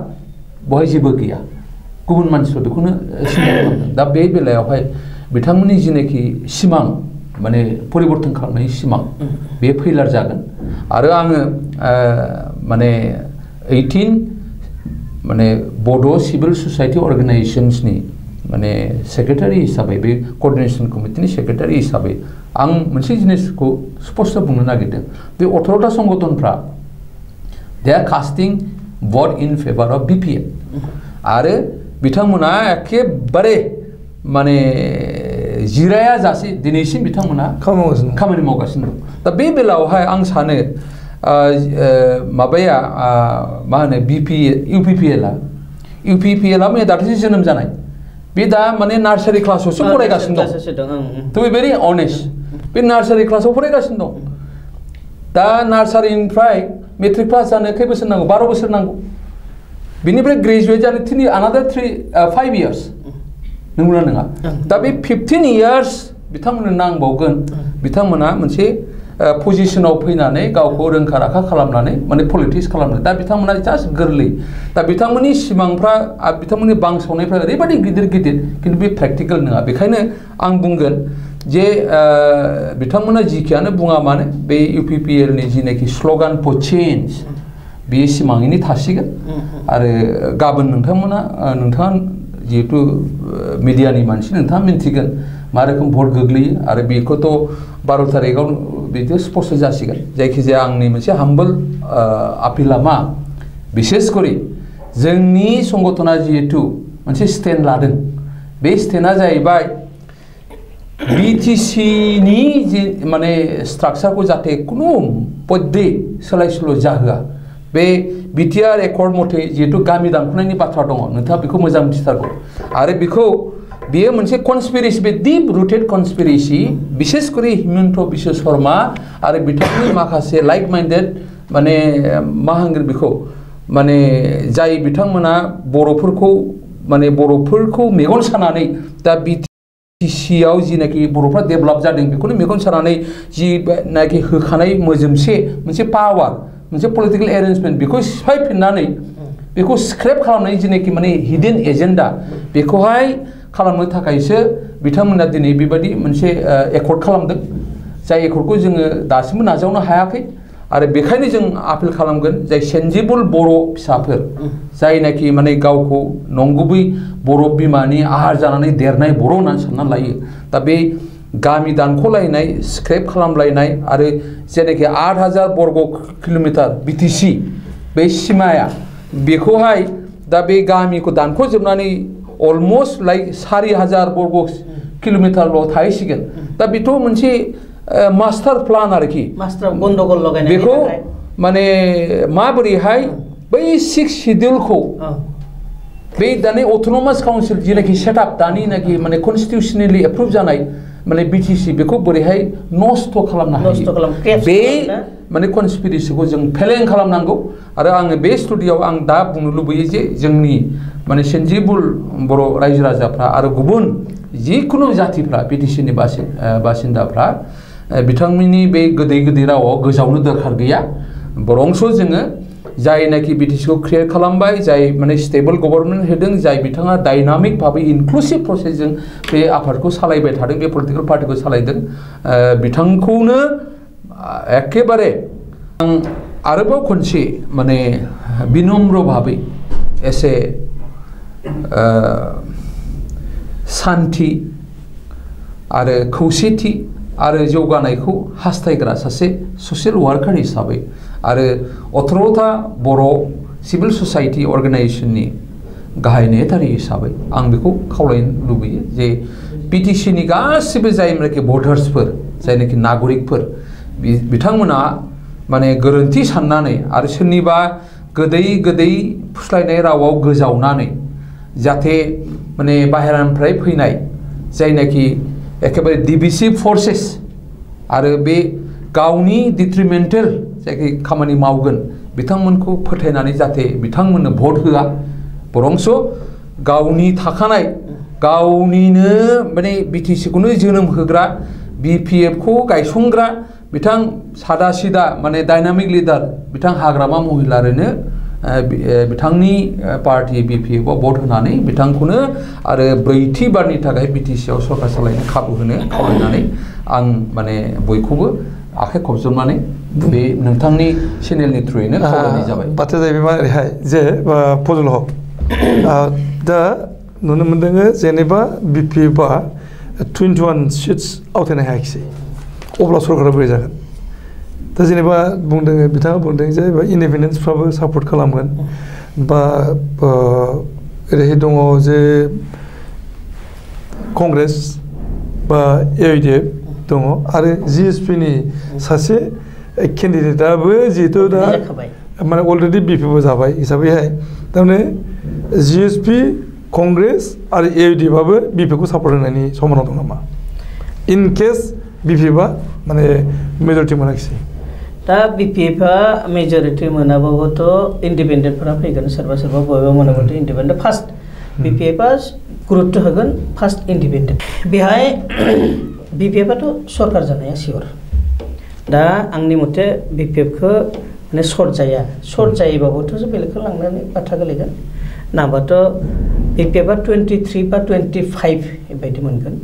बहाय जेबो गैया गुबुन मानसिफोर बेखौनो सिन्था खालामदों दा बे बेलायावहाय बिथांमोननि जिनाखि सिमां माने परिबर्तन खालामनायनि सिमां बे फैलार जागोन आरो आङो माने 18 माने बड' सिभिल ससाइटि अर्गानाइजेशन्सनि माने सेक्रेटारि हिसाबै बे कोअर्डिनेशन कमिटिनि सेक्रेटारि हिसाबै आं मोनसे जिनिसखौ स्पष्ट बुंनो नागिरदों बे 18टा संगठनफ्रा they are casting vote in favour of BPF आरो बिथांमोना एखेबारे माने जिराया जासे दिनैसिम बिथांमोना खामानि मावगासिनो दं दा बे बेलायावहाय आं सानो माबाया मा होनो इउपिपिएलआ मैया दाख्लैसो जोनोम जानाय बे दा माने नार्सारि क्लासावसो फरायगासिनो दं टु बी भेरि अनेस्ट बे नार्सारि क्लासाव फरायगासिनो दं दा नार्सारिनिफ्राय मेट्रिक पास जानो खै बोसोर नांगौ 12 बोसोर नांगौ बिनिफ्राय ग्रेजुवेट जानो अनादार 5 इयार्स नंगौना नङा दा बे 15 इयार्स बिथांमोननो नांबावगोन बिथांमोना मोनसे पजिशनाव फैनानै गावखौ रोंखा राखा खालामनानै माने पलिटिक्स खालामनो दा बिथांमोना जास्ट गोरलै दा बिथांमोननि सिमांफ्रा बिथांमोननि बांसावनायफ्रा ओरैबायदि गिदिर गिदिर खिन्थु बे प्रेक्टिकेल नङा बेखायनो आं बुंगोन जे बिथांमोना जिखियानो बुङा मानो बे इउपिपिएलनि जिनाखि स्ल'गान फर चेन्ज बे सिमाङैनो थासिगोन आरो गाबोन नोंथाङा जिहेतु मिडियानि मानसि नोंथाङा मिन्थिगोन मा रोखोम भट गोग्लैयो आरो बेखौथ' 12 तारिखआव बिदि स्पष्ट जासिगोन जायखिजाया आंनि मोनसे हाम्बल आपिला मा बिसेस करि जोंनि संगठना जिहेतु मोनसे स्टेन्ड लादों बे स्टेन्डआ जाहैबाय बिटिसिनि जे माने स्ट्राक्चारखौ जाहाथे खुनु पद्दे सोलाय सोल' जाहोआ बे बिटिआर एकर्ड मथे जिहेतु गामि दानख'नायनि बाथ्रा दङ नोंथाङा बेखौ मोजां मिथिथारगौ आरो बेखौ बेयो मोनसे कनस्पिरेसि बे डीप रुटेड कनस्पिरेसि बिसेस करि हिमन्त बिश्व शर्मा आरो बिथांनि माखासे लाइक माइन्डेड माने मा होनगोन बेखौ माने जाय बिथांमोना बर'फोरखौ माने बर'फोरखौ मेगन सानानै दा बिटिसिआव जिनाखि बर'फ्रा डेभेलप जादों बेखौनो मेगन सानानै जिनाखि होखानाय मोनसे पावार मोनसे पलिटिकल एरेन्जमेन्ट बेखौ सिफायफिननानै बेखौ स्क्रैप खालामनाय जिनाखि माने हिडन एजेन्डा बेखौहाय खालामनो थाखायसो बिथांमोना दिनै बेबायदि मोनसे एकर्ड खालामदों जाय एकर्डखौ जोङो दासिमबो नाजावनो हायाखै आरो बेखायनो जों आपिल खालामगोन जाय सेन्सिबल बर' फिसाफोर जायनाखि माने गावखौ नंगुबै बर' बिमानि आहार जानानै देरनाय बर' होननानै सानना लायो दा बे गामि दानख'लायनाय स्क्रैप खालामलायनाय आरो जेनाखि 8000 बर्ग किल'मिटार बिटिसि बे सिमाया बेखौहाय दा बे गामिखौ दानख'जोबनानै अलमस्ट लाइक 4000 बर्ग किल'मिटारल' थाहैसिगोन दा बेथ' मोनसे मास्टार प्लान आरोखि मास्टार गन्डगल लगायनाय बेखौ माने माबोरैहाय बै 6 शिड्यूलखौ बे दानि अट'नमास काउन्सिल जिनाखि सेटआप दानि नाखि माने कनस्टिटिउशनेलि एप्रुभ जानाय माने बिटिसि बेखौ बोरैहाय नस्थ' खालामनो हायो बे माने कनस्पिरेसिखौ जों फेलें खालामनांगौ आरो आङो बे स्टुडिय'आव आं दा बुंनो लुबैयो जे जोंनि माने सेन्सिबल बर' रायजो राजाफ्रा आरो गुबुन जिखुनु जातिफ्रा बिटिसिनि बासिन्दाफ्रा बिथांमोननि बे गोदै रावाव गोजावनो दरखार गैया बरंस जोङो जायनाखि बिटिसिखौ क्रिएट खालामबाय जाय माने स्टेबल गभर्नमेन्ट होदों जाय बिथाङा डायनामिक भाबै इनक्लुसिभ प्रसेसजों बे आफादखौ सालायबाय थादों बे पलिटिकल पार्टिखौ सालायदों बिथांखौनो एखेबारे आं आरोबाव खनसे माने बिनम्र भाबै एसे शान्ति आरो खौसेथि आरो जौगानायखौ हास्थायग्रा सासे ससियेल वार्कार हिसाबै आरो 18था बर' सिभिल ससाइटि अर्गानाइजेशननि गाहाय नेहाथारि हिसाबै आं बेखौ खावलायनो लुबैयो जे बिटिसिनि गासिबो जायनाखि भटार्सफोर जायनाखि नागरिकफोर बिथांमोना माने गोरोन्थि साननानै आरो सोरनिबा गोदै फुस्लायनाय रावाव गोजावनानै जाहाथे माने बाहेरानिफ्राय फैनाय जायनाखि एकेबारे डिभिसिभ फर्सेस आरो बे गावनि डिट्रिमेन्टेल जायखि खामानि मावगोन बिथांमोनखौ फोथायनानै जाहाथे बिथांमोननो भट होआ बरंस गावनि थाखानाय गावनिनो माने बिटिसिखौनो जोनोम होग्रा बिपिएफखौ गायसनग्रा बिथां सादा सिदा माने डायनामिक लिडार बिथां हाग्रामा महिलारिनो बिथांनि पार्टी बिपिएफआव भट होनानै बिथांखौनो आरो 4थि बारनि थाखाय बिटिसिआव सरकार सालायनो खाबु होनो खावलायनानै आं माने बयखौबो आखाइ खबजबनानै बे नोंथांनि चेनेलनि थ्रुयैनो खावलायनाय जाबाय बाथ्राया जाहैबाय मा ओरैहाय जे फजल हक दा नुनो मोनदों जेनेबा बिपिएफआ 21 सिट्स आवथायनो हायाखिसै अब्ला सरकारा बोरै जागोन दा जेनेबा बुंदों बिथाङा बुंदों जे इन्डिपेन्डेन्सफ्राबो सापर्ट खालामगोन बा ओरैहाय दङ जे कंग्रेस बा एआइडिएफ दङ आरो जिएसपिनि सासे केन्डिडेटआबो जिहेतु दा माने अलरेडि बिपिएफबो जाबाय हिसाबैहाय थारमाने जिएसपि कंग्रेस आरो एआइडिएफआबो बिपिएफखौ सापर्ट होनायनि सम्भावना दं नामा इन केस बिपिएफआ माने मेजरिटि मोनाखिसै दा बिपिएफआ मेजरिटि मोनाबाबोथ' इन्डिपेन्डेन्टफोरा फैगोन सोरबा बबेबा मोनाबाथ' इन्डिपेन्डेन्ट फार्स्ट बिपिएफआ गुरुत्व होगोन फार्स्ट इन्डिपेन्डेन्ट बेहाय बिपिएफआथ' सरकार जानाया सियर दा आंनि मथे बिपिएफखौ माने सर्ट जायोबाबोथ' बेलेगखौ लांनानै बाथ्रा गोलैगोन नाबाथ' बिपिएफआ 23 बा 25 बेबायदि मोनगोन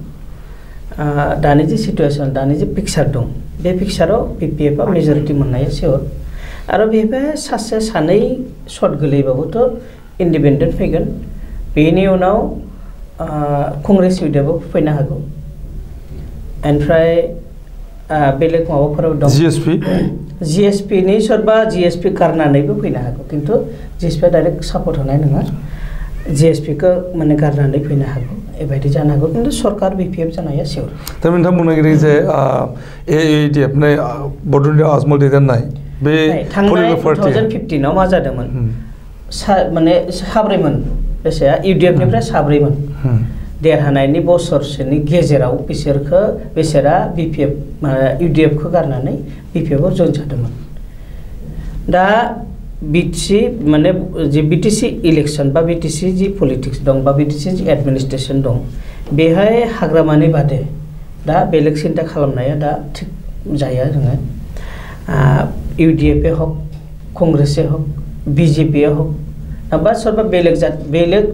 दानि जे सिटुएसन दानि जे पिक्सार दं बे पिक्साराव बिपिएफआ मेजरिटि मोननाया सियर आरो बेहाय सासे सानै सर्ट गोलैबाबोथ' इन्डिपेन्डेन्ट फैगोन बेनि उनाव कंग्रेस इउडिएफआबो फैनो हागौ ओमफ्राय बेलेग माबाफोराव दं जिएसपिनि सोरबा जिएसपि गारनानैबो फैनो हागौ खिन्थु जिएसपिआ डाइरेक्ट सापर्ट होनाय नङा जिएसपिखौ माने गारनानै फैनो हागौ एबायदि जानो हागौ खिन्थु सरकार बिपिएफ जानाया सियर थारमाने नोंथां बुंनो नागिरदों जे एआइडिएफ बड'लेण्ड आजमल दैदेननाय बे थांनाय 2015आव मा जादोंमोन माने साब्रैमोन बेसेया इउडिएफनिफ्राय साब्रैमोन देरहानायनि बोसोरसेनि गेजेराव बिसोरा बिपिएफ इउडिएफखौ गारनानै बिपिएफआव जइन जादोंमोन दा बिटिसि माने जे बिटिसि इलेक्शन बा बिटिसि जि पलिटिक्स दं बा बिटिसि जि एडमिनिस्ट्रेशन दं बेहाय हाग्रामानि बादे दा बेलेग सिन्था खालामनाया दा थिग जाया जोङो इउडिएफ हक कंग्रेस हक बिजेपि हक बा सोरबा बेलेग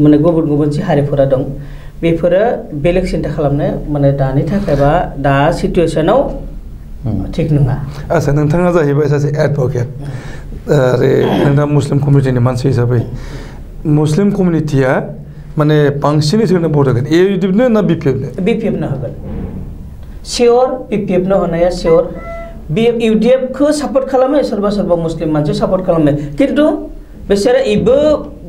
माने गुबुन जि हारिफोरा दं बेफोरो बेलेग सिन्था खालामनो माने दानि थाखाय बा दा सिचुएशनाव ठीक नङा आच्छा नोंथाङा जाहैबाय सासे एडभकेट आरो नोंथाङा मुस्लिम कमिउनिटिनि मानसि हिसाबै मुस्लिम कमिउनिटिया माने बांसिनै सोरनो भट होगोन एइउडिएफनो ना बिपिएफनो होगोन सियर बिपिएफनो होनाया सियर बे इउडिएफखौ सापर्ट खालामो सोरबा मुस्लिम मानसि सापर्ट खालामो खिन्थु बिसोरो इबो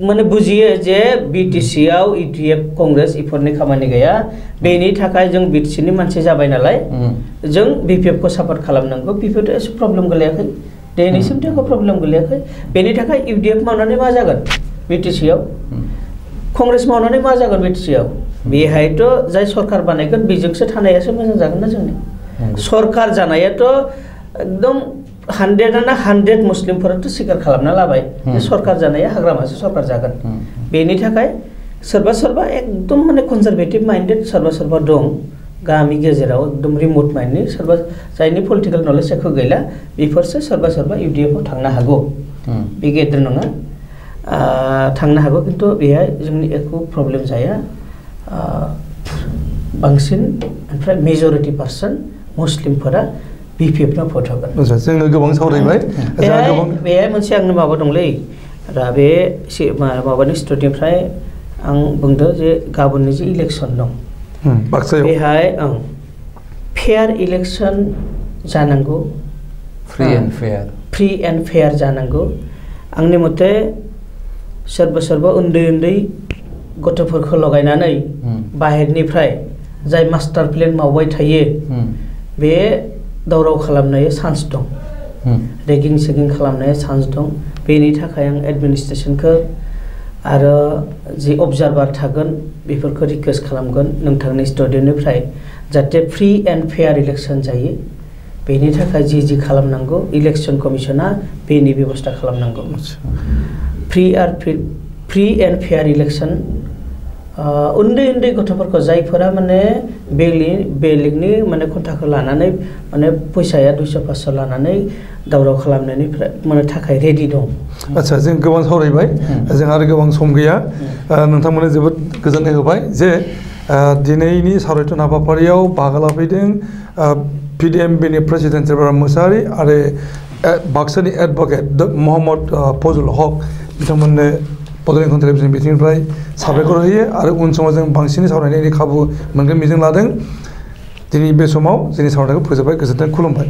माने बुजियो जे बिटिसिआव इउडिएफ कंग्रेस इफोरनि खामानि गैया बेनि थाखाय जों बिटिसिनि मानसि जाबाय नालाय जों बिपिएफखौ सापर्ट खालामनांगौ बिपिएफथ' एसे प्रब्लेम गोलैयाखै दिनैसिमथ' एख' प्रब्लेम गोलैयाखै बेनि थाखाय इउडिएफ मावनानै मा जागोन बिटिसिआव कंग्रेस मावनानै मा जागोन बिटिसिआव बेहायथ' जाय सरकार बानायगोन बेजोंसो थानायासो मोजां जागोन ना जोंनि सरकार जानायाथ' एकदम 100 मुस्लिमफोराथ' स्वीकार खालामना लाबाय सरकार जानाया हाग्रामासो सरकार जागोन बेनि थाखाय सोरबा एकदम माने कन्जारभेटिभ माइन्डेड सोरबा दं गामि गेजेराव एकदम रिमोट माइन्डनि सोरबा जायनि पलिटिकल नलेज एख' गैला बेफोरसो सोरबा इउडिएफआव थांनो हागौ बे गेदेर नङा थांनो हागौ खिन्थु बेहाय जोंनि एख' प्रब्लेम जाया बांसिन ओमफ्राय मेजरिटि पार्सन मुस्लिमफोरा बिपिएफनो भट होगोन जोङो गोबां सावरायबाय बेहाय मोनसे आंनो माबा दंलै दा बे माबानि स्टुडियनिफ्राय आं बुंदों जे गाबोननि जे इलेक्सन दं बेहाय फेयार इलेक्सन जानांगौ फ्रि एन्ड फेयार जानांगौ आंनि मथे सोरबा उन्दै गथ'फोरखौ लगायनानै बाहेरनिफ्राय जाय मास्टार प्लेन मावबाय थायो बे दावराव खालामनाया चान्स दं रेगिं सेगिं खालामनाया चान्स दं बेनि थाखाय आं एडमिनिस्ट्रेशनखौ आरो जि अबजार्भार थागोन बेफोरखौ रिक्वेस्ट खालामगोन नोंथांनि स्टुडियनिफ्राय जाहाथे फ्रि एन्ड फेयार इलेक्सन जायो बेनि थाखाय जि खालामनांगौ इलेक्शन कमिशना बेनि बेबस्था खालामनांगौ फ्रि एन्ड फेयार इलेक्शन उन्दै गथ'फोरखौ जायफोरा माने बेलेगनि माने खन्थाखौ लानानै माने फैसाया 200-500 लानानै दावराव खालामनायनि माने थाखाय रेडि दं आच्छा जों गोबां सावरायबाय जों आरो गोबां सम गैया नोंथांमोननो जोबोद गोजोननाय होबाय जे दिनैनि सावरायथुन हाबाफारियाव बाहागो लाफैदों पिडिएमबिनि प्रेसिडेन्ट सेबार मुसाहारि आरो बाक्सानि एडभकेट मोहम्मद फजल हक बिथांमोननो बड'लेण्ड टेलिभिजन बिथिंनिफ्राय साबायखर होयो आरो उन समाव जों बांसिनै सावरायनायनि खाबु मोनगोन मिजिं लादों दिनै बे समाव जोंनि सावरायनायखौ फोजोबबाय गोजोनथों खुलुमबाय।